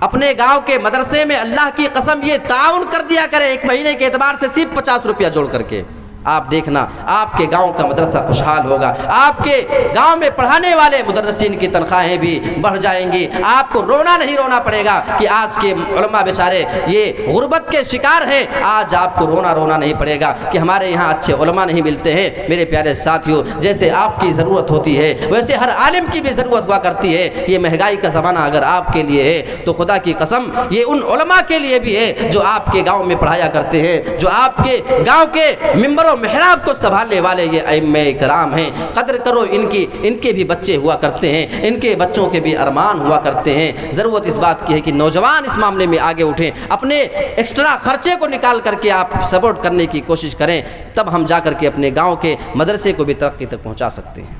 Speaker 1: अपने गांव के मदरसे में अल्लाह की कसम ये ताउन कर दिया करें, एक महीने के एतबार से सिर्फ 50 रुपया जोड़ करके, आप देखना आपके गांव का मदरसा खुशहाल होगा। आपके गांव में पढ़ाने वाले मुदर्रिसीन की तनख्वाहें भी बढ़ जाएंगी। आपको रोना नहीं रोना पड़ेगा कि आज के उलमा बेचारे ये गुर्बत के शिकार हैं। आज आपको रोना नहीं पड़ेगा कि हमारे यहाँ अच्छे उलमा नहीं मिलते हैं। मेरे प्यारे साथियों, जैसे आपकी ज़रूरत होती है वैसे हर आलिम की भी ज़रूरत हुआ करती है। ये महंगाई का ज़माना अगर आपके लिए है तो खुदा की कसम ये उन उलमा के लिए भी है जो आपके गाँव में पढ़ाया करते हैं, जो आपके गाँव के मिंबरों मेहराब को संभालने वाले ये अइम्मे कराम हैं। कदर करो इनकी। इनके भी बच्चे हुआ करते हैं, इनके बच्चों के भी अरमान हुआ करते हैं। ज़रूरत इस बात की है कि नौजवान इस मामले में आगे उठें, अपने एक्स्ट्रा खर्चे को निकाल करके आप सपोर्ट करने की कोशिश करें, तब हम जा करके अपने गांव के मदरसे को भी तरक्की तक पहुंचा सकते हैं।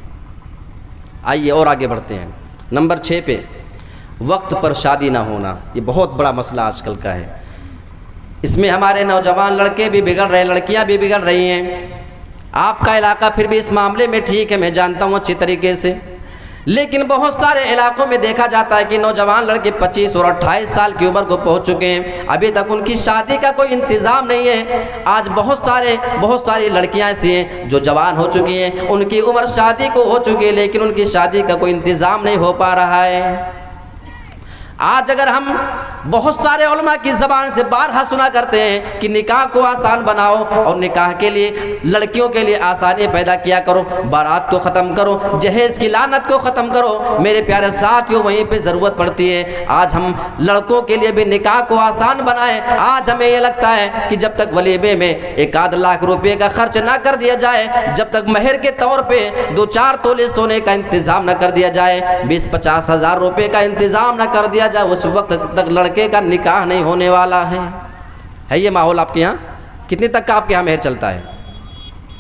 Speaker 1: आइए और आगे बढ़ते हैं। नंबर 6 पे, वक्त पर शादी ना होना। ये बहुत बड़ा मसला आजकल का है। इसमें हमारे नौजवान लड़के भी बिगड़ रहे हैं, लड़कियां भी बिगड़ रही हैं। आपका इलाका फिर भी इस मामले में ठीक है, मैं जानता हूँ अच्छी तरीके से, लेकिन बहुत सारे इलाकों में देखा जाता है कि नौजवान लड़के 25 और 28 साल की उम्र को पहुँच चुके हैं, अभी तक उनकी शादी का कोई इंतज़ाम नहीं है। आज बहुत सारी लड़कियां ऐसी हैं जो जवान हो चुकी हैं, उनकी उम्र शादी को हो चुकी है, लेकिन उनकी शादी का कोई इंतज़ाम नहीं हो पा रहा है। आज अगर हम बहुत सारे उलमा की ज़बान से बारहा सुना करते हैं कि निकाह को आसान बनाओ और निकाह के लिए लड़कियों के लिए आसानी पैदा किया करो, बारात को ख़त्म करो, जहेज़ की लानत को ख़त्म करो। मेरे प्यारे साथियों, वहीं पे ज़रूरत पड़ती है आज हम लड़कों के लिए भी निकाह को आसान बनाएं। आज हमें ये लगता है कि जब तक वलीमे में 1-8 लाख रुपये का खर्च ना कर दिया जाए, जब तक महर के तौर पर 2-4 तोले सोने का इंतज़ाम न कर दिया जाए, 20-50 हज़ार रुपये का इंतज़ाम न कर दिया जाए, उस वक्त तक लड़के का निकाह नहीं होने वाला है। ये माहौल आपके यहाँ? कितने तक का आपके यहाँ महर चलता है?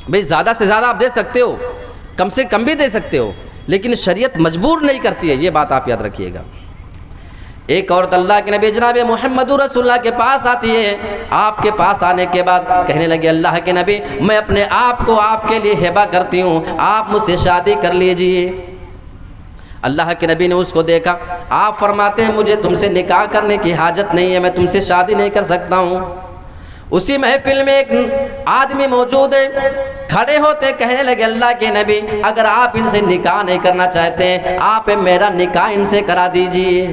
Speaker 1: भाई ज़्यादा से ज़्यादा आप दे सकते हो, कम से कम भी दे सकते हो, लेकिन शरीयत मजबूर नहीं करती है, ये बात आप याद रखिएगा। एक औरत अल्लाह के नबी जनाब मोहम्मद रसूलुल्लाह के पास आती है। आपके पास आने के बाद कहने लगे, अल्लाह के नबी, मैं अपने आप को आपके लिए हिबा करती हूँ, आप मुझसे शादी कर लीजिए। अल्लाह के नबी ने उसको देखा, आप फरमाते हैं मुझे तुमसे निकाह करने की हाजत नहीं है, मैं तुमसे शादी नहीं कर सकता हूँ। उसी महफिल में एक आदमी मौजूद है, खड़े होते कहने लगे अल्लाह के नबी, अगर आप इनसे निकाह नहीं करना चाहते हैं, आप मेरा निकाह इनसे करा दीजिए।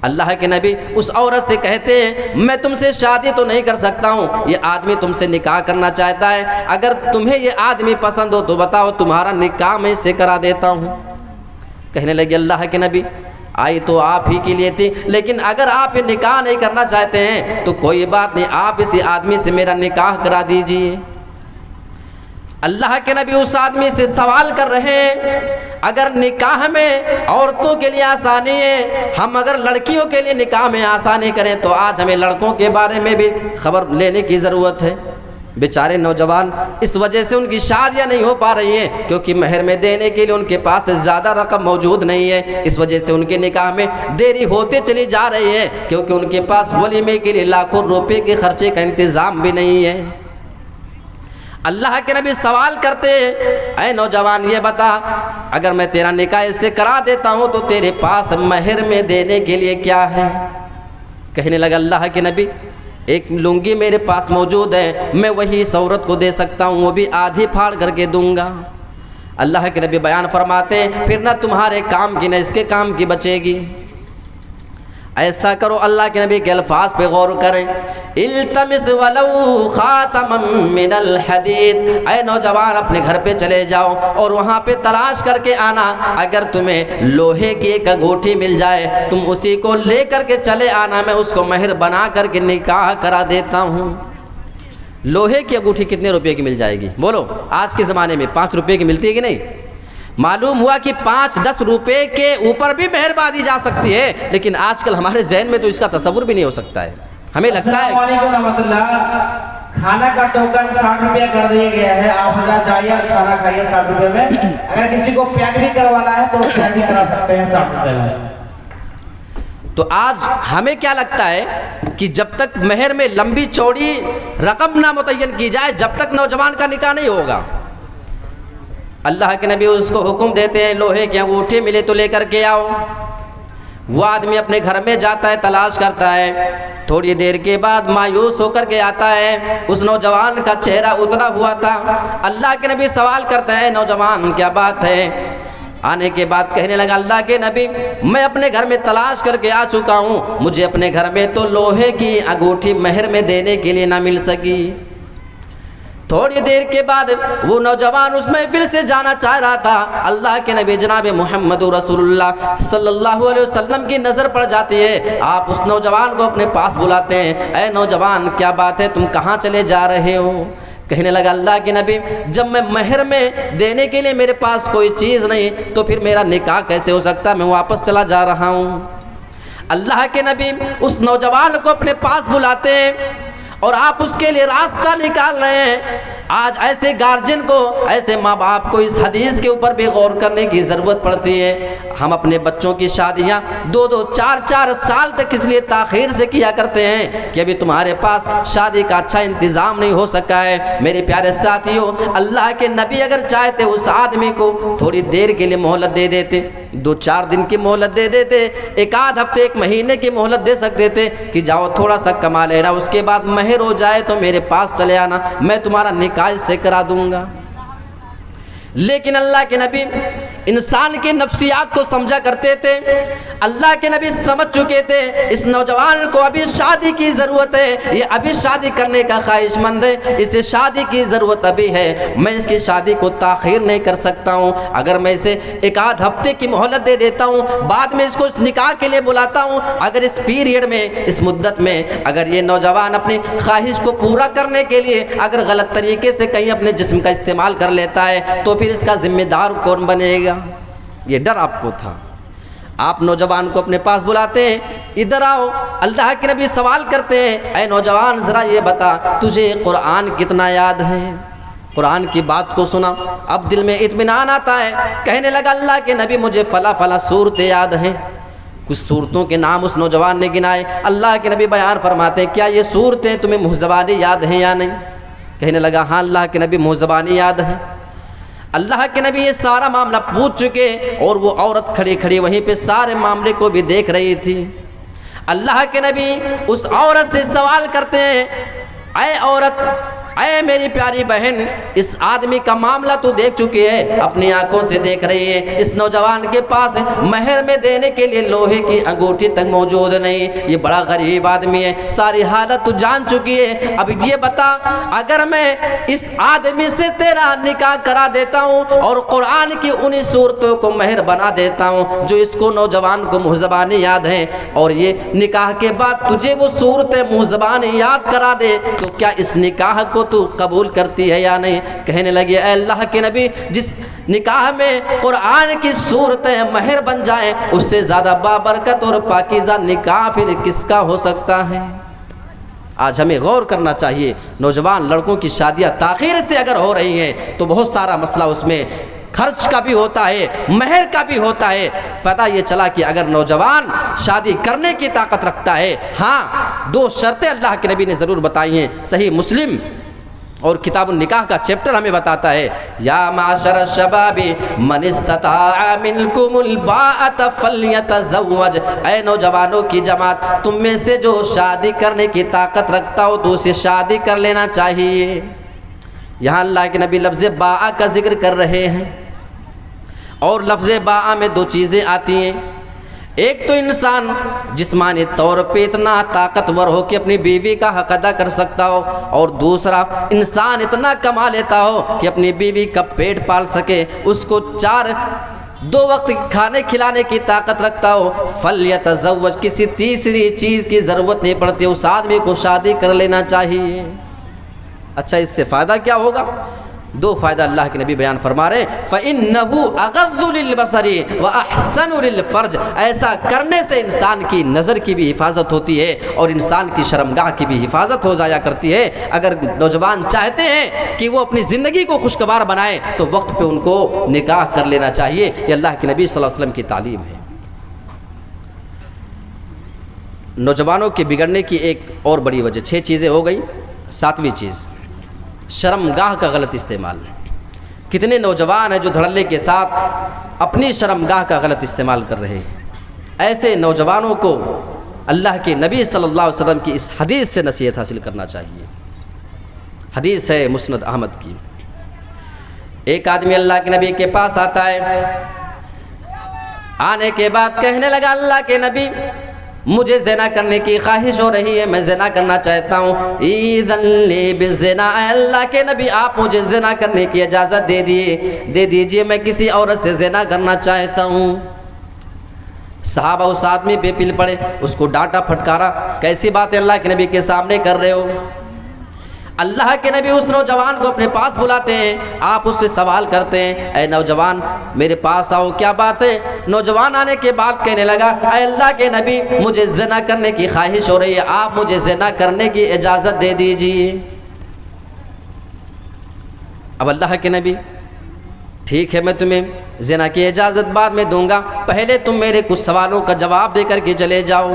Speaker 1: अल्लाह के नबी उस औरत से कहते हैं, मैं तुमसे शादी तो नहीं कर सकता हूँ, ये आदमी तुमसे निकाह करना चाहता है, अगर तुम्हें ये आदमी पसंद हो तो बताओ, तुम्हारा निकाह मैं इससे करा देता हूँ। कहने लगे अल्लाह के नबी, आई तो आप ही के लिए थी, लेकिन अगर आप ये निकाह नहीं करना चाहते हैं तो कोई बात नहीं, आप इसी आदमी से मेरा निकाह करा दीजिए। अल्लाह के नबी उस आदमी से सवाल कर रहे हैं, अगर निकाह में औरतों के लिए आसानी है, हम अगर लड़कियों के लिए निकाह में आसानी करें तो आज हमें लड़कों के बारे में भी खबर लेने की ज़रूरत है। बेचारे नौजवान इस वजह से उनकी शादियां नहीं हो पा रही हैं क्योंकि महर में देने के लिए उनके पास ज़्यादा रकम मौजूद नहीं है। इस वजह से उनके निकाह में देरी होते चली जा रही है क्योंकि उनके पास वलीमे के लिए लाखों रुपए के खर्चे का इंतज़ाम भी नहीं है। अल्लाह के नबी सवाल करते, ऐ नौजवान ये बता, अगर मैं तेरा निकाह इससे करा देता हूँ तो तेरे पास महर में देने के लिए क्या है? कहने लगा अल्लाह के नबी, एक लुंगी मेरे पास मौजूद है, मैं वही इस औरत को दे सकता हूँ, वो भी आधी फाड़ करके दूंगा। अल्लाह के नबी बयान फरमाते, फिर ना तुम्हारे काम की न इसके काम की बचेगी। ऐसा करो, अल्लाह के नबी के अल्फाज पे गौर करें, इल्तमिस वलौ खातमम मिनल हदीद, ऐ नौजवान अपने घर पे चले जाओ और वहाँ पे तलाश करके आना, अगर तुम्हें लोहे की एक अंगूठी मिल जाए तुम उसी को ले करके चले आना, मैं उसको महर बना करके निकाह करा देता हूँ। लोहे की अंगूठी कितने रुपये की मिल जाएगी बोलो? आज के ज़माने में 5 रुपये की मिलती है कि नहीं? मालूम हुआ कि 5-10 रुपये के ऊपर भी मेहर बांधी जा सकती है, लेकिन आजकल हमारे जहन में तो इसका तस्वुर भी नहीं हो सकता है। हमें लगता है
Speaker 2: खाना का टोकन 60 रुपया कर दिया गया है, आप हज़रात जाइए खाना खाइए 60 रुपये में। अगर किसी को पैक भी करवाना है तो पैक भी करा सकते हैं 60 रुपये में।
Speaker 1: तो आज हमें क्या लगता है कि जब तक महर में लंबी चौड़ी रकम ना मुतय्यन की जाए, जब तक नौजवान का निकाह नहीं होगा। अल्लाह के नबी उसको हुक्म देते हैं, लोहे की अंगूठी मिले तो लेकर के आओ। वो आदमी अपने घर में जाता है, तलाश करता है, थोड़ी देर के बाद मायूस होकर के आता है। उस नौजवान का चेहरा उतरा हुआ था। अल्लाह के नबी सवाल करते हैं, नौजवान क्या बात है? आने के बाद कहने लगा, अल्लाह के नबी मैं अपने घर में तलाश करके आ चुका हूँ, मुझे अपने घर में तो लोहे की अंगूठी महर में देने के लिए ना मिल सकी। थोड़ी देर के बाद वो नौजवान उस महफिल से जाना चाह रहा था। अल्लाह के नबी जनाब मोहम्मद रसूलुल्लाह सल्लल्लाहु अलैहि वसल्लम की नज़र पड़ जाती है। आप उस नौजवान को अपने पास बुलाते हैं, ऐ नौजवान क्या बात है, तुम कहाँ चले जा रहे हो? कहने लगा अल्लाह के नबी, जब मैं महर में देने के लिए मेरे पास कोई चीज़ नहीं तो फिर मेरा निकाह कैसे हो सकता, मैं वापस चला जा रहा हूँ। अल्लाह के नबी उस नौजवान को अपने पास बुलाते हैं और आप उसके लिए रास्ता निकाल रहे हैं। आज ऐसे गार्जियन को, ऐसे माँ बाप को इस हदीस के ऊपर भी गौर करने की ज़रूरत पड़ती है। हम अपने बच्चों की शादियाँ 2-2, 4-4 साल तक इसलिए ताख़ीर से किया करते हैं कि अभी तुम्हारे पास शादी का अच्छा इंतज़ाम नहीं हो सका है। मेरे प्यारे साथियों, अल्लाह के नबी अगर चाहते उस आदमी को थोड़ी देर के लिए मोहलत दे देते, 2-4 दिन की मोहलत दे देते, 1 हफ्ते 1 महीने की मोहलत दे सकते थे कि जाओ थोड़ा सा कमा लेना, उसके बाद महर हो जाए तो मेरे पास चले आना, मैं तुम्हारा निकाह से करा दूंगा। लेकिन अल्लाह के नबी इंसान के नफ्सियात को समझा करते थे। अल्लाह के नबी समझ चुके थे इस नौजवान को अभी शादी की ज़रूरत है, ये अभी शादी करने का ख्वाहिशमंद है, इसे शादी की ज़रूरत अभी है, मैं इसकी शादी को ताख़ीर नहीं कर सकता हूँ। अगर मैं इसे 1 हफ्ते की मोहलत दे देता हूँ, बाद में इसको निकाह के लिए बुलाता हूँ, अगर इस पीरियड में, इस मुद्दत में अगर ये नौजवान अपनी ख्वाहिश को पूरा करने के लिए अगर गलत तरीके से कहीं अपने जिस्म का इस्तेमाल कर लेता है तो फिर इसका जिम्मेदार कौन बनेगा? ये डर आपको था। आप नौजवान को अपने पास बुलाते हैं, इधर आओ। अल्लाह के नबी सवाल करते हैं, ऐ नौजवान ज़रा ये बता, तुझे कुरान कितना याद है? कुरान की बात को सुना, अब दिल में इत्मीनान आता है। कहने लगा अल्लाह के नबी मुझे फ़ला फ़ला सूरतें याद हैं। कुछ सूरतों के नाम उस नौजवान ने गिनाए। अल्लाह के नबी बयान फरमाते हैं, क्या ये सूरतें तुम्हें मुहज़बानी याद हैं या नहीं? कहने लगा हाँ अल्लाह के नबी मुहज़बानी याद है। अल्लाह के नबी ये सारा मामला पूछ चुके और वो औरत खड़ी खड़ी वहीं पे सारे मामले को भी देख रही थी। अल्लाह के नबी उस औरत से सवाल करते हैं, ऐ औरत, ऐ मेरी प्यारी बहन, इस आदमी का मामला तू देख चुकी है, अपनी आंखों से देख रही है। इस नौजवान के पास महर में देने के लिए लोहे की अंगूठी तक मौजूद नहीं। ये बड़ा गरीब आदमी है, सारी हालत तू जान चुकी है। अब ये बता, अगर मैं इस आदमी से तेरा निकाह करा देता हूँ और कुरान की उन्हीं सूरतों को महर बना देता हूँ जो इसको नौजवान को मुँह ज़बानी याद है, और ये निकाह के बाद तुझे वो सूरतें मुँह ज़बानी याद करा दे, तो क्या इस निकाह को तू कबूल करती है या नहीं? कहने लगे, ऐ अल्लाह के नबी, जिस निकाह में कुरान की सूरतें महर बन जाए, उससे ज़्यादा बाबरकत और पाकीज़ा निकाह फिर किसका हो सकता है? आज हमें गौर करना चाहिए। नौजवान लड़कों की शादियाँ ताख़ीर से अगर हो रही हैं तो बहुत सारा मसला उसमें खर्च का भी होता है, महर का भी होता है। पता ये चला कि अगर नौजवान शादी करने की ताकत रखता है, हाँ, 2 शर्तें अल्लाह के नबी ने ज़रूर बताई हैं। सही मुस्लिम और किताबुन निकाह का चैप्टर हमें बताता है, या माशर शबाबी मन इस्तताअ मिनकुमुल बाअत फल्यतज़व्वज, ऐ नौजवानों की जमात, तुम में से जो शादी करने की ताकत रखता हो तो उसे शादी कर लेना चाहिए। यहाँ अल्लाह के नबी लफ्ज़ बाआ का जिक्र कर रहे हैं, और लफ्ज़ बाआ में 2 चीज़ें आती हैं। एक तो इंसान जिस्मानी तौर पे इतना ताकतवर हो कि अपनी बीवी का हक अदा कर सकता हो, और दूसरा इंसान इतना कमा लेता हो कि अपनी बीवी का पेट पाल सके, उसको 2 वक्त खाने खिलाने की ताकत रखता हो। फल्यतज़व्वज, किसी तीसरी चीज़ की ज़रूरत नहीं पड़ती, उस आदमी को शादी कर लेना चाहिए। अच्छा, इससे फ़ायदा क्या होगा? 2 फ़ायदा अल्लाह के नबी बयान फरमा रहे, फ़इन्नहु अग़ज़्ज़ु लिलबसरी व अहसनु लिलफ़र्ज, ऐसा करने से इंसान की नज़र की भी हिफाजत होती है और इंसान की शर्मगाह की भी हिफाजत हो जाया करती है। अगर नौजवान चाहते हैं कि वो अपनी ज़िंदगी को खुशगवार बनाए तो वक्त पे उनको निकाह कर लेना चाहिए। ये अल्लाह के नबी सल्लल्लाहु अलैहि वसल्लम की तालीम है। नौजवानों के बिगड़ने की एक और बड़ी वजह, 6 चीज़ें हो गई, 7वीं चीज़ शर्मगाह का गलत इस्तेमाल। कितने नौजवान हैं जो धड़ल्ले के साथ अपनी शर्मगाह का गलत इस्तेमाल कर रहे हैं। ऐसे नौजवानों को अल्लाह के नबी सल्लल्लाहु अलैहि वसल्लम की इस हदीस से नसीहत हासिल करना चाहिए। हदीस है मुस्नद अहमद की। एक आदमी अल्लाह के नबी के पास आता है, आने के बाद कहने लगा, अल्लाह के नबी, मुझे ज़िना करने की ख्वाहिश हो रही है, मैं ज़िना करना चाहता हूँ। ईज़न ली बिज़्ज़िना, अल्लाह के नबी आप मुझे ज़िना करने की इजाज़त दे दीजिए, मैं किसी औरत से ज़िना करना चाहता हूँ। सहाबा उस आदमी पे पिल पड़े, उसको डांटा फटकारा, कैसी बात है अल्लाह के नबी के सामने कर रहे हो? अल्लाह के नबी उस नौजवान को अपने पास बुलाते हैं, आप उससे सवाल करते हैं, ऐ नौजवान मेरे पास आओ, क्या बात है? नौजवान आने के बाद कहने लगा, ऐ अल्लाह के नबी, मुझे ज़िना करने की ख्वाहिश हो रही है, आप मुझे ज़िना करने की इजाज़त दे दीजिए। अब अल्लाह के नबी, ठीक है मैं तुम्हें ज़िना की इजाज़त बाद में दूंगा, पहले तुम मेरे कुछ सवालों का जवाब दे करके चले जाओ।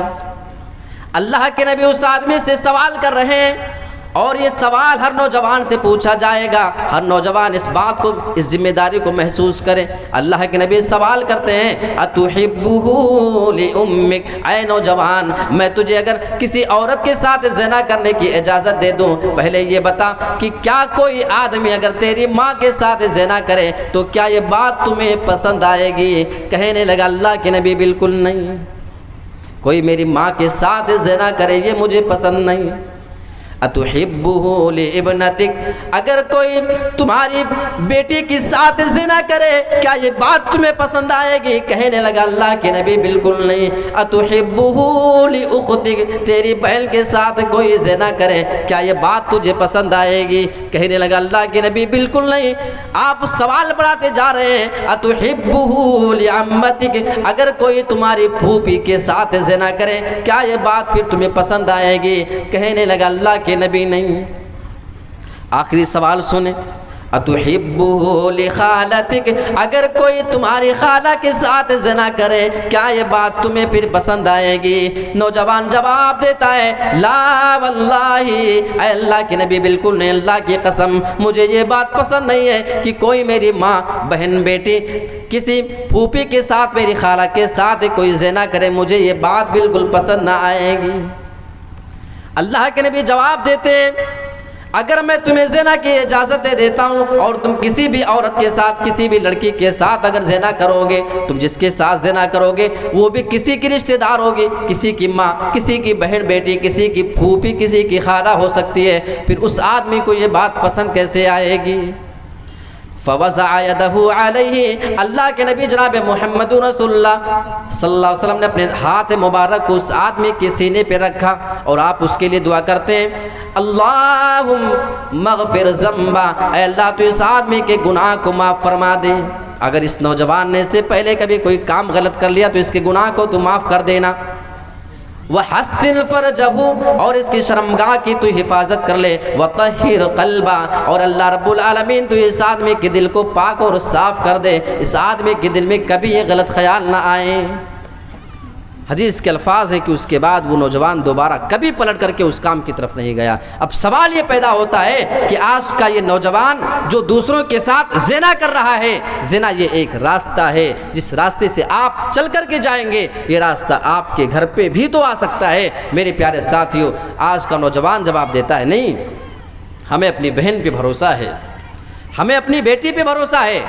Speaker 1: अल्लाह के नबी उस आदमी से सवाल कर रहे हैं, और ये सवाल हर नौजवान से पूछा जाएगा। हर नौजवान इस बात को, इस जिम्मेदारी को महसूस करे। अल्लाह के नबी सवाल करते हैं, अतुहिब्बुहु लि उम्मिक, ऐ नौजवान, मैं तुझे अगर किसी औरत के साथ ज़िना करने की इजाज़त दे दूं, पहले ये बता कि क्या कोई आदमी अगर तेरी माँ के साथ ज़िना करे तो क्या ये बात तुम्हें पसंद आएगी? कहने लगा, अल्लाह के नबी बिल्कुल नहीं, कोई मेरी माँ के साथ ज़िना करे ये मुझे पसंद नहीं। अतुहिब्बुहु लिइब्नतिक, अगर कोई तुम्हारी बेटी के साथ ज़िना करे क्या ये बात तुम्हें पसंद आएगी? कहने लगा, अल्लाह के नबी बिल्कुल नहीं। अतुहिब्बुहु लिउख्तिक, तेरी बहन के साथ कोई ज़िना करे क्या ये बात तुझे पसंद आएगी? कहने लगा, अल्लाह के नबी बिल्कुल नहीं। आप सवाल बढ़ाते जा रहे हैं, अतुहिब्बुहु लिअम्मतिक, अगर कोई तुम्हारी फूफी के साथ ज़िना करे क्या ये बात फिर तुम्हें पसंद आएगी? कहने लगा, अल्लाह के नबी नहीं। आखिरी सवाल सुने, अतुहिब्बुहु लिखालतिक, अगर कोई तुम्हारी खाला के साथ ज़िना करे क्या ये बात तुम्हें फिर पसंद आएगी? नौजवान जवाब देता है, ला वल्लाही, अल्लाह के नबी बिल्कुल नहीं, अल्लाह की कसम मुझे ये बात पसंद नहीं है कि कोई मेरी माँ, बहन, बेटी किसी फूफी के साथ, मेरी खाला के साथ कोई ज़िना करे, मुझे ये बात बिल्कुल पसंद ना आएगी। अल्लाह के नबी जवाब देते, अगर मैं तुम्हें ज़िना की इजाज़त दे देता हूँ और तुम किसी भी औरत के साथ, किसी भी लड़की के साथ अगर ज़िना करोगे, तुम जिसके साथ ज़िना करोगे वो भी किसी की रिश्तेदार होगी, किसी की माँ, किसी की बहन बेटी, किसी की फूफी, किसी की खाला हो सकती है, फिर उस आदमी को ये बात पसंद कैसे आएगी? फ़वज़अ यदहु अलैहि, अल्लाह के नबी जनाब मुहम्मदुर रसूलुल्लाह सल्लल्लाहु अलैहि वसल्लम ने अपने हाथ मुबारक को उस आदमी के सीने पे रखा और आप उसके लिए दुआ करते हैं, अल्लाहुम्मा मग़फ़िर ज़म्बा, अल्लाह तो इस आदमी के गुनाह को माफ़ फरमा दे। अगर इस नौजवान ने इससे पहले कभी कोई काम गलत कर लिया तो इसके गुनाह को तू माफ़ कर देना। वहस्सिन फ़रजहु, और इसकी शर्मगाह की तू हिफाजत कर ले। वतहिर क़ल्बा, और अल्लाह रब्बुल आलमीन तो इस आदमी के दिल को पाक और साफ़ कर दे, इस आदमी के दिल में कभी ये गलत ख्याल ना आए। हदीस के अल्फाज है कि उसके बाद वो नौजवान दोबारा कभी पलट करके उस काम की तरफ नहीं गया। अब सवाल ये पैदा होता है कि आज का ये नौजवान जो दूसरों के साथ ज़िना कर रहा है, ज़िना ये एक रास्ता है, जिस रास्ते से आप चल कर के जाएंगे ये रास्ता आपके घर पे भी तो आ सकता है। मेरे प्यारे साथियों, आज का नौजवान जवाब देता है, नहीं, हमें अपनी बहन पे भरोसा है, हमें अपनी बेटी पे भरोसा है,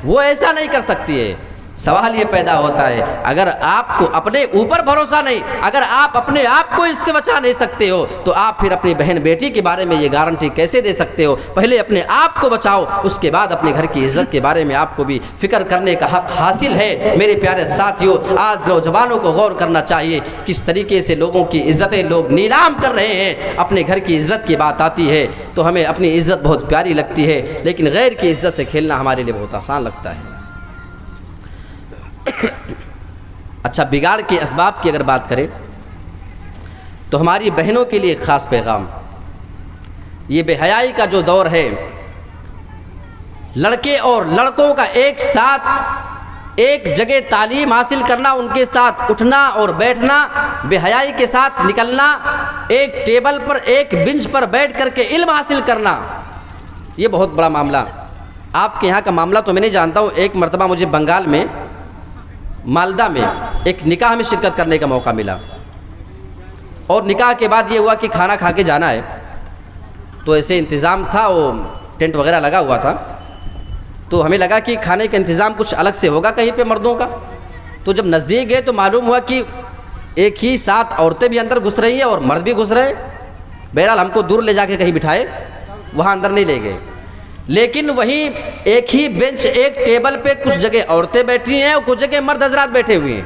Speaker 1: वो ऐसा नहीं कर सकती है। सवाल ये पैदा होता है, अगर आपको अपने ऊपर भरोसा नहीं, अगर आप अपने आप को इससे बचा नहीं सकते हो तो आप फिर अपनी बहन बेटी के बारे में ये गारंटी कैसे दे सकते हो? पहले अपने आप को बचाओ, उसके बाद अपने घर की इज़्ज़त के बारे में आपको भी फ़िक्र करने का हक़ हासिल है। मेरे प्यारे साथियों, आज नौजवानों को गौर करना चाहिए किस तरीके से लोगों की इज़्ज़तें लोग नीलाम कर रहे हैं। अपने घर की इज़्ज़त की बात आती है तो हमें अपनी इज़्ज़त बहुत प्यारी लगती है, लेकिन गैर की इज़्ज़त से खेलना हमारे लिए बहुत आसान लगता है। अच्छा, बिगाड़ के असबाब की अगर बात करें तो हमारी बहनों के लिए ख़ास पैगाम, ये बेहयाई का जो दौर है, लड़के और लड़कों का एक साथ एक जगह तालीम हासिल करना, उनके साथ उठना और बैठना, बेहयाई के साथ निकलना, एक टेबल पर एक बेंच पर बैठ करके इल्म हासिल करना, ये बहुत बड़ा मामला। आपके यहाँ का मामला तो मैं नहीं जानता हूँ। एक मरतबा मुझे बंगाल में मालदा में एक निकाह में शिरकत करने का मौका मिला और निकाह के बाद ये हुआ कि खाना खा के जाना है, तो ऐसे इंतज़ाम था, वो टेंट वगैरह लगा हुआ था, तो हमें लगा कि खाने का इंतज़ाम कुछ अलग से होगा कहीं पे मर्दों का। तो जब नज़दीक गए तो मालूम हुआ कि एक ही साथ औरतें भी अंदर घुस रही हैं और मर्द भी घुस रहे हैं। बहरहाल हमको दूर ले जाके कहीं बिठाए, वहाँ अंदर नहीं ले गए, लेकिन वहीं एक ही बेंच एक टेबल पे कुछ जगह औरतें बैठी हैं और कुछ जगह मर्द हजरात बैठे हुए हैं।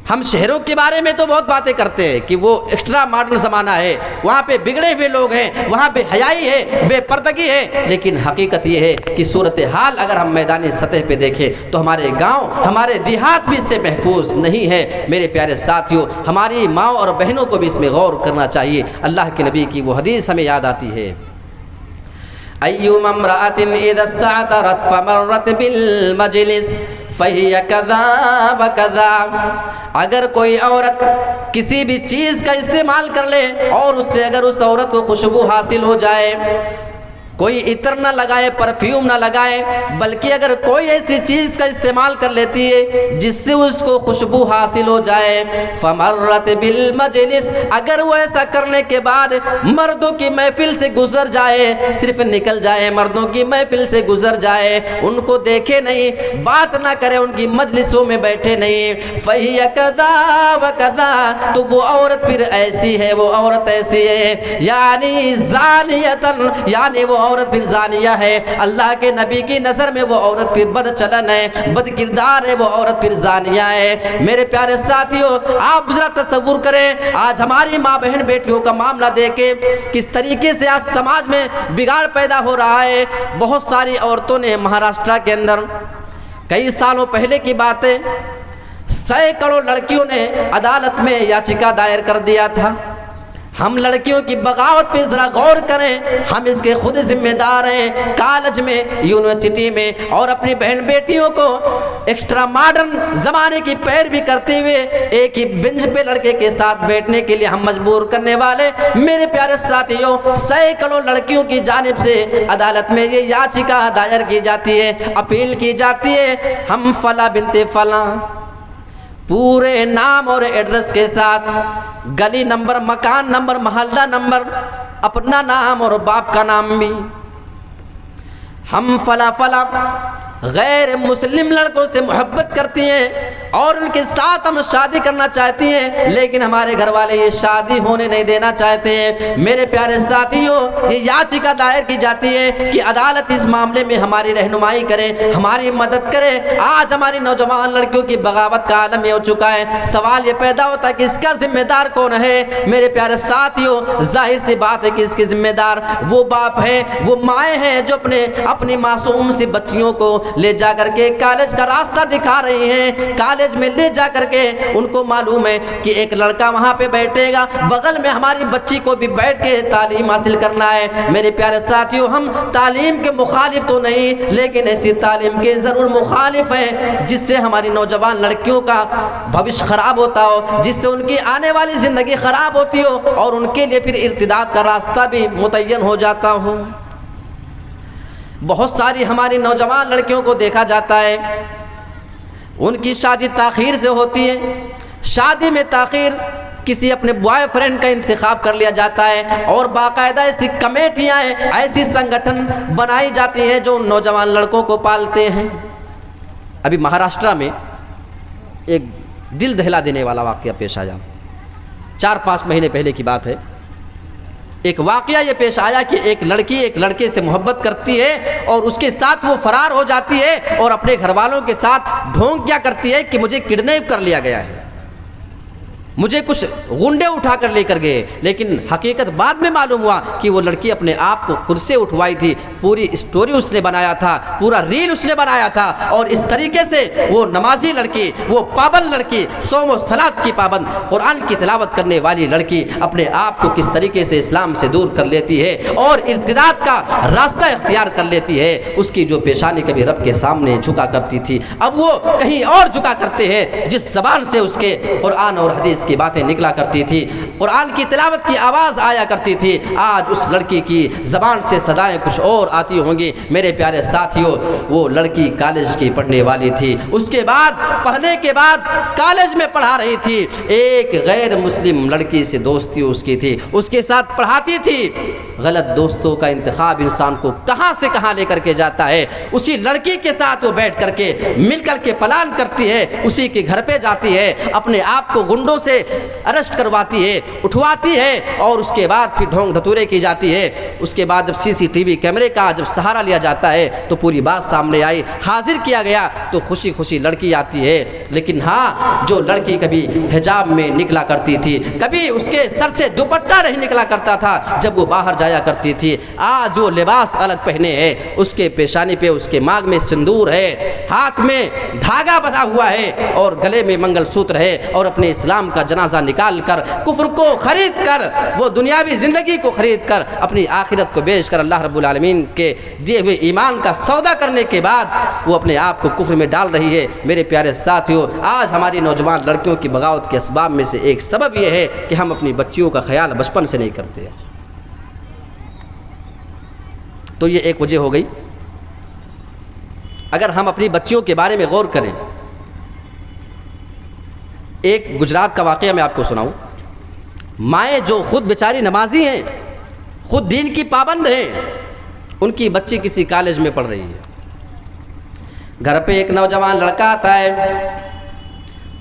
Speaker 1: हम शहरों के बारे में तो बहुत बातें करते हैं कि वो एक्स्ट्रा मॉडर्न ज़माना है, वहाँ पे बिगड़े हुए लोग हैं, वहाँ पे हयाई है, बेपर्दगी है, लेकिन हकीकत ये है कि सूरत हाल अगर हम मैदानी सतह पे देखें तो हमारे गांव, हमारे देहात भी इससे महफूज नहीं है। मेरे प्यारे साथियों, हमारी माँ और बहनों को भी इसमें गौर करना चाहिए। अल्लाह के नबी की वो हदीस हमें याद आती है, अय्युमा इम्राअतिन इज़ा इस्तअतरत फमर्रत बिल मजलिस फ़हिय कज़ा व कज़ा, अगर कोई औरत किसी भी चीज़ का इस्तेमाल कर ले और उससे अगर उस औरत को खुशबू हासिल हो जाए, कोई इत्र ना लगाए, परफ्यूम ना लगाए, बल्कि अगर कोई ऐसी चीज़ का इस्तेमाल कर लेती है जिससे उसको खुशबू हासिल हो जाए, फमर्रत बिल मजलिस, अगर वो ऐसा करने के बाद मर्दों की महफिल से गुजर जाए, सिर्फ निकल जाए, मर्दों की महफिल से गुजर जाए, उनको देखे नहीं, बात ना करे, उनकी मजलिसों में बैठे नहीं, फ़हिय कज़ा व कज़ा, तो वो औरत फिर ऐसी है, वो औरत ऐसी है, यानी ज़ानियतन, यानी वो औरत फिर जानिया है। अल्लाह के नबी की नज़र में वो औरत फिर बदचलन है, बद किरदार है, वो औरत फिर जानिया है। मेरे प्यारे साथियों, आप जरा तसव्वुर करें, आज हमारी माँ बहन बेटियों का मामला देखे किस तरीके से आज समाज में बिगाड़ पैदा हो रहा है। बहुत सारी औरतों ने महाराष्ट्र के अंदर, कई सालों पहले की बात है, सैकड़ों लड़कियों ने अदालत में याचिका दायर कर दिया था। हम लड़कियों की बगावत पे ज़रा गौर करें, हम इसके खुद जिम्मेदार हैं। कॉलेज में, यूनिवर्सिटी में और अपनी बहन बेटियों को एक्स्ट्रा मॉडर्न ज़माने की पैरवी करते हुए एक ही बेंच पे लड़के के साथ बैठने के लिए हम मजबूर करने वाले। मेरे प्यारे साथियों, सैकड़ों लड़कियों की जानिब से अदालत में ये याचिका दायर की जाती है, अपील की जाती है, हम फला बिनते फला, पूरे नाम और एड्रेस के साथ, गली नंबर, मकान नंबर, मोहल्ला नंबर, अपना नाम और बाप का नाम भी। हम फला फला गैर मुस्लिम लड़कों से मोहब्बत करती हैं और उनके साथ हम शादी करना चाहती हैं, लेकिन हमारे घर वाले ये शादी होने नहीं देना चाहते हैं। मेरे प्यारे साथियों, ये याचिका दायर की जाती है कि अदालत इस मामले में हमारी रहनुमाई करे, हमारी मदद करे। आज हमारी नौजवान लड़कियों की बगावत का आलम ये हो चुका है। सवाल ये पैदा होता है कि इसका जिम्मेदार कौन है। मेरे प्यारे साथियों, जाहिर सी बात है कि इसके जिम्मेदार वो बाप है, वो माएँ हैं जो अपनी मासूम सी बच्चियों को ले जा करके कॉलेज का रास्ता दिखा रही हैं। कॉलेज में ले जा करके उनको मालूम है कि एक लड़का वहाँ पे बैठेगा, बगल में हमारी बच्ची को भी बैठ के तालीम हासिल करना है। मेरे प्यारे साथियों, हम तालीम के मुखालिफ तो नहीं, लेकिन ऐसी तालीम के ज़रूर मुखालिफ हैं जिससे हमारी नौजवान लड़कियों का भविष्य ख़राब होता हो, जिससे उनकी आने वाली ज़िंदगी ख़राब होती हो और उनके लिए फिर इर्तिदाद का रास्ता भी मुतय्यन हो जाता हो। बहुत सारी हमारी नौजवान लड़कियों को देखा जाता है, उनकी शादी ताख़ीर से होती है। शादी में ताख़ीर किसी अपने बॉयफ्रेंड का इंतखाब कर लिया जाता है और बाकायदा ऐसी कमेटियाँ हैं, ऐसी संगठन बनाई जाती हैं जो नौजवान लड़कों को पालते हैं। अभी महाराष्ट्र में एक दिल दहला देने वाला वाक़या पेश आया। 4-5 महीने पहले की बात है। एक वाक़या ये पेश आया कि एक लड़की एक लड़के से मोहब्बत करती है और उसके साथ वो फरार हो जाती है और अपने घर वालों के साथ ढोंग क्या करती है कि मुझे किडनैप कर लिया गया है, मुझे कुछ गुंडे उठा कर लेकर गए। लेकिन हकीकत बाद में मालूम हुआ कि वो लड़की अपने आप को खुद से उठवाई थी। पूरी स्टोरी उसने बनाया था, पूरा रील उसने बनाया था और इस तरीके से वो नमाजी लड़की, वो पाबंद लड़की, सौम व सलात की पाबंद, कुरान की तिलावत करने वाली लड़की अपने आप को किस तरीके से इस्लाम से दूर कर लेती है और इर्तिदाद का रास्ता इख्तियार कर लेती है। उसकी जो पेशानी कभी रब के सामने झुका करती थी, अब वो कहीं और झुका करते हैं। जिस ज़बान से उसके कुरान और हदीस की बातें निकला करती थी, कुरान की तिलावत की आवाज़ आया करती थी, आज उस लड़की की ज़बान से सदाएं कुछ और आती होंगी। मेरे प्यारे साथियों, वो लड़की कॉलेज की पढ़ने वाली थी। उसके बाद पढ़ने के बाद कॉलेज में पढ़ा रही थी, एक गैर मुस्लिम लड़की से दोस्ती उसकी थी, उसके साथ पढ़ाती थी। गलत दोस्तों का इंतखाब इंसान को कहाँ से कहाँ लेकर के जाता है। उसी लड़की के साथ वो बैठ करके मिल करके प्लान करती है, उसी के घर पे जाती है, अपने आप को गुंडों से अरेस्ट करवाती है, उठवाती है और उसके बाद फिर ढोंग धतूरे की जाती है। उसके बाद जब सीसीटीवी कैमरे का जब सहारा लिया जाता है तो पूरी बात सामने आई, हाजिर किया गया तो खुशी खुशी लड़की आती है। लेकिन हाँ, जो लड़की कभी हिजाब में निकला करती थी, कभी उसके सर से दुपट्टा नहीं निकला करता था जब वो बाहर जाया करती थी, आज वो लिबास अलग पहने है, उसके पेशानी पे उसके मांग में सिंदूर है, हाथ में धागा बंधा हुआ है और गले में मंगलसूत्र है और अपने इस्लाम का जनाजा निकाल कर, कुफ्र को खरीद कर, वो दुनियावी ज़िंदगी को खरीद कर, अपनी आखिरत को बेच कर अल्लाह रब्बुल आलमीन के दिए हुए ईमान का सौदा करने के बाद वो अपने आप को कुफ्र में डाल रही है। मेरे प्यारे साथियों, आज हमारी नौजवान लड़कियों की बगावत के असबाब में से एक सबब यह है कि हम अपनी बच्चियों का ख्याल बचपन से नहीं करते। तो ये एक वजह हो गई। अगर हम अपनी बच्चियों के बारे में गौर करें, एक गुजरात का वाक़या मैं आपको सुनाऊं। माएँ जो खुद बेचारी नमाजी हैं, खुद दीन की पाबंद हैं, उनकी बच्ची किसी कॉलेज में पढ़ रही है। घर पे एक नौजवान लड़का आता है,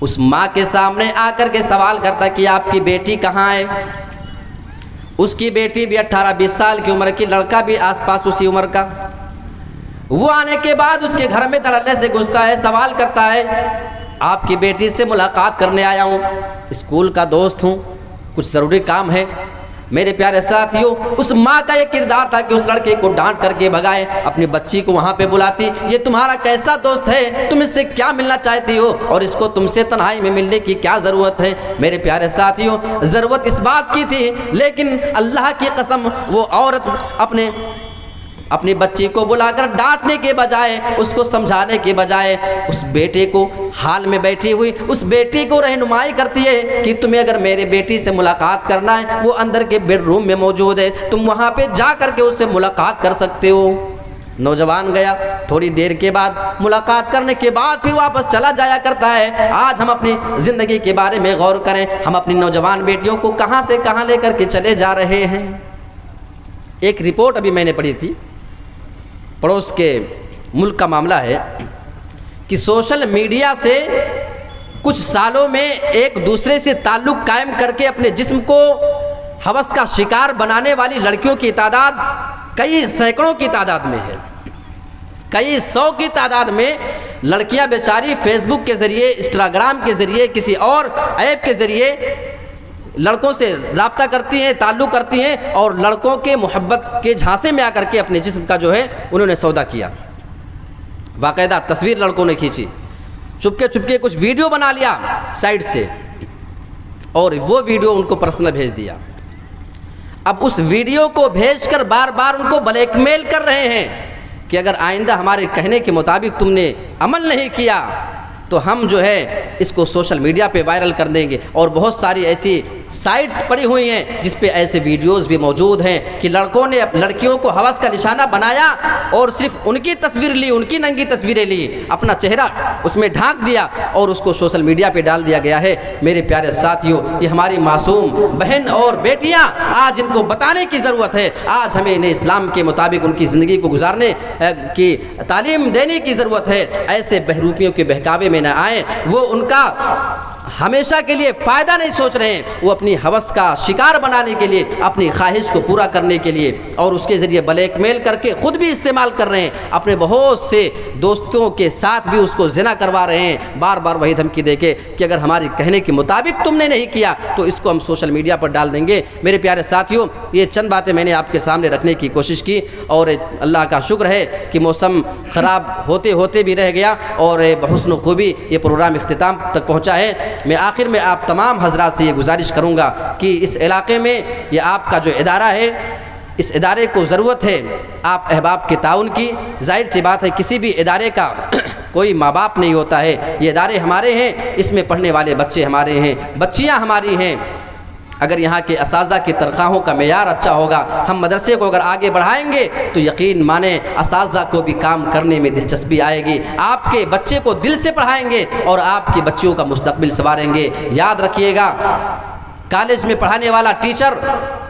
Speaker 1: उस माँ के सामने आकर के सवाल करता है कि आपकी बेटी कहाँ है। उसकी बेटी भी 18-20 साल की उम्र की, लड़का भी आसपास उसी उम्र का। वो आने के बाद उसके घर में धड़ल्ले से घुसता है, सवाल करता है आपकी बेटी से मुलाकात करने आया हूँ, स्कूल का दोस्त हूँ, कुछ ज़रूरी काम है। मेरे प्यारे साथियों, उस माँ का ये किरदार था कि उस लड़के को डांट करके भगाए, अपनी बच्ची को वहाँ पे बुलाती, ये तुम्हारा कैसा दोस्त है, तुम इससे क्या मिलना चाहती हो और इसको तुमसे तन्हाई में मिलने की क्या ज़रूरत है। मेरे प्यारे साथियों, ज़रूरत इस बात की थी, लेकिन अल्लाह की कसम वो औरत अपनी बच्ची को बुलाकर डांटने के बजाय, उसको समझाने के बजाय, उस बेटे को हाल में बैठी हुई उस बेटी को रहनुमाई करती है कि तुम्हें अगर मेरे बेटी से मुलाकात करना है, वो अंदर के बेडरूम में मौजूद है, तुम वहाँ पे जा करके उससे मुलाकात कर सकते हो। नौजवान गया, थोड़ी देर के बाद मुलाकात करने के बाद फिर वापस चला जाया करता है। आज हम अपनी ज़िंदगी के बारे में गौर करें, हम अपनी नौजवान बेटियों को कहाँ से कहाँ लेकर के चले जा रहे हैं। एक रिपोर्ट अभी मैंने पढ़ी थी, पड़ोस के मुल्क का मामला है कि सोशल मीडिया से कुछ सालों में एक दूसरे से ताल्लुक़ कायम करके अपने जिस्म को हवस का शिकार बनाने वाली लड़कियों की तादाद कई सैकड़ों की तादाद में है, कई सौ की तादाद में लड़कियां बेचारी फेसबुक के ज़रिए, इंस्टाग्राम के ज़रिए, किसी और ऐप के ज़रिए लड़कों से रब्ता करती हैं, ताल्लुक़ करती हैं और लड़कों के मोहब्बत के झांसे में आकर के अपने जिस्म का जो है उन्होंने सौदा किया। बाकायदा तस्वीर लड़कों ने खींची, चुपके चुपके कुछ वीडियो बना लिया साइड से और वो वीडियो उनको पर्सनल भेज दिया। अब उस वीडियो को भेजकर बार बार उनको ब्लैकमेल कर रहे हैं कि अगर आइंदा हमारे कहने के मुताबिक तुमने अमल नहीं किया तो हम जो है इसको सोशल मीडिया पे वायरल कर देंगे। और बहुत सारी ऐसी साइट्स पड़ी हुई हैं जिस पे ऐसे वीडियोस भी मौजूद हैं कि लड़कों ने लड़कियों को हवस का निशाना बनाया और सिर्फ उनकी तस्वीर ली, उनकी नंगी तस्वीरें ली, अपना चेहरा उसमें ढांक दिया और उसको सोशल मीडिया पे डाल दिया गया है। मेरे प्यारे साथियों, ये हमारी मासूम बहन और बेटियाँ, आज इनको बताने की ज़रूरत है। आज हमें इन्हें इस्लाम के मुताबिक उनकी ज़िंदगी को गुजारने की तालीम देने की ज़रूरत है। ऐसे बहरूपियों के बहकावे में न आए, वो उनका हमेशा के लिए फ़ायदा नहीं सोच रहे हैं, वो अपनी हवस का शिकार बनाने के लिए, अपनी ख्वाहिश को पूरा करने के लिए और उसके ज़रिए ब्लैकमेल करके ख़ुद भी इस्तेमाल कर रहे हैं। अपने बहुत से दोस्तों के साथ भी उसको ज़िना करवा रहे हैं, बार बार वही धमकी देके कि अगर हमारे कहने के मुताबिक तुमने नहीं किया तो इसको हम सोशल मीडिया पर डाल देंगे। मेरे प्यारे साथियों, ये चंद बातें मैंने आपके सामने रखने की कोशिश की और अल्लाह का शुक्र है कि मौसम ख़राब होते होते भी रह गया और बहुस्न खूबी ये प्रोग्राम इख्तिताम तक पहुँचा है। मैं आखिर में आप तमाम हजरात से ये गुजारिश करूँगा कि इस इलाके में ये आपका जो इदारा है, इस इदारे को ज़रूरत है आप अहबाब के ताउन की। जाहिर सी बात है किसी भी इदारे का कोई माँ बाप नहीं होता है, ये इदारे हमारे हैं, इसमें पढ़ने वाले बच्चे हमारे हैं, बच्चियाँ हमारी हैं। अगर यहाँ के असातिज़ा की तनख्वाहों का मेयार अच्छा होगा, हम मदरसे को अगर आगे बढ़ाएंगे तो यकीन माने असातिज़ा को भी काम करने में दिलचस्पी आएगी। आपके बच्चे को दिल से पढ़ाएंगे और आपकी बच्चियों का मुस्तकबिल संवारेंगे। याद रखिएगा, कॉलेज में पढ़ाने वाला टीचर,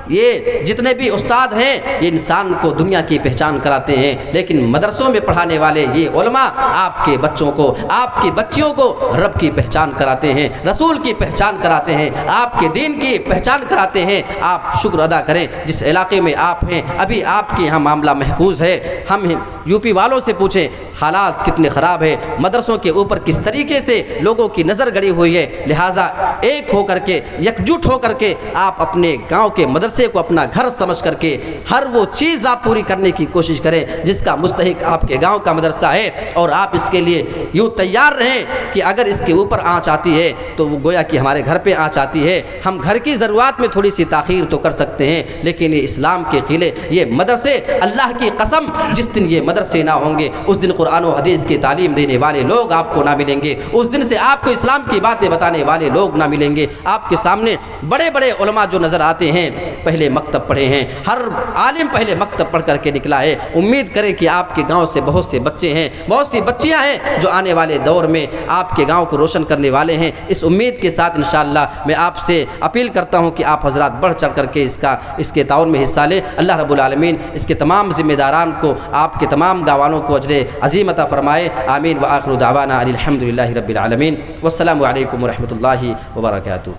Speaker 1: ये जितने भी उस्ताद हैं, ये इंसान को दुनिया की पहचान कराते हैं, लेकिन मदरसों में पढ़ाने वाले ये उलमा आपके बच्चों को, आपकी बच्चियों को रब की पहचान कराते हैं, रसूल की पहचान कराते हैं, आपके दीन की पहचान कराते हैं। आप शुक्र अदा करें जिस इलाके में आप हैं, अभी आपके यहाँ मामला महफूज है। हम यूपी वालों से पूछें हालात कितने ख़राब है, मदरसों के ऊपर किस तरीके से लोगों की नज़र गड़ी हुई है। लिहाजा एक होकर के, एकजुट होकर के आप अपने गाँव के मदरसे को अपना घर समझ करके हर वो चीज़ आप पूरी करने की कोशिश करें जिसका मुस्तहिक आपके गांव का मदरसा है। और आप इसके लिए यूँ तैयार रहें कि अगर इसके ऊपर आँच आती है तो वो गोया कि हमारे घर पे आँच आती है। हम घर की ज़रूरत में थोड़ी सी ताख़ीर तो कर सकते हैं, लेकिन ये इस्लाम के किले, ये मदरसे, अल्लाह की कसम जिस दिन ये मदरसे ना होंगे उस दिन कुरान और हदीस की तालीम देने वाले लोग आपको ना मिलेंगे, उस दिन से आपको इस्लाम की बातें बताने वाले लोग ना मिलेंगे। आपके सामने बड़े बड़े उलमा जो नज़र आते हैं पहले मकतब पढ़े हैं, हर आलिम पहले मकतब पढ़ करके निकला है। उम्मीद करें कि आपके गांव से बहुत से बच्चे हैं, बहुत सी बच्चियां हैं जो आने वाले दौर में आपके गांव को रोशन करने वाले हैं। इस उम्मीद के साथ इंशाअल्लाह मैं आपसे अपील करता हूं कि आप हजरात बढ़ चढ़ करके इसके ताउन में हिस्सा लें। अल्लाह रब्बुल आलमीन इसके तमाम ज़िम्मेदारान को, आपके तमाम गाँवानों को अजर अज़ीम अता फ़रमाए। आमीन व आखिरु दावाना अनिल हम्दुलिल्लाहि रब्बिल आलमीन। वस्सलामु अलैकुम व रहमतुल्लाहि व बरकातुहू।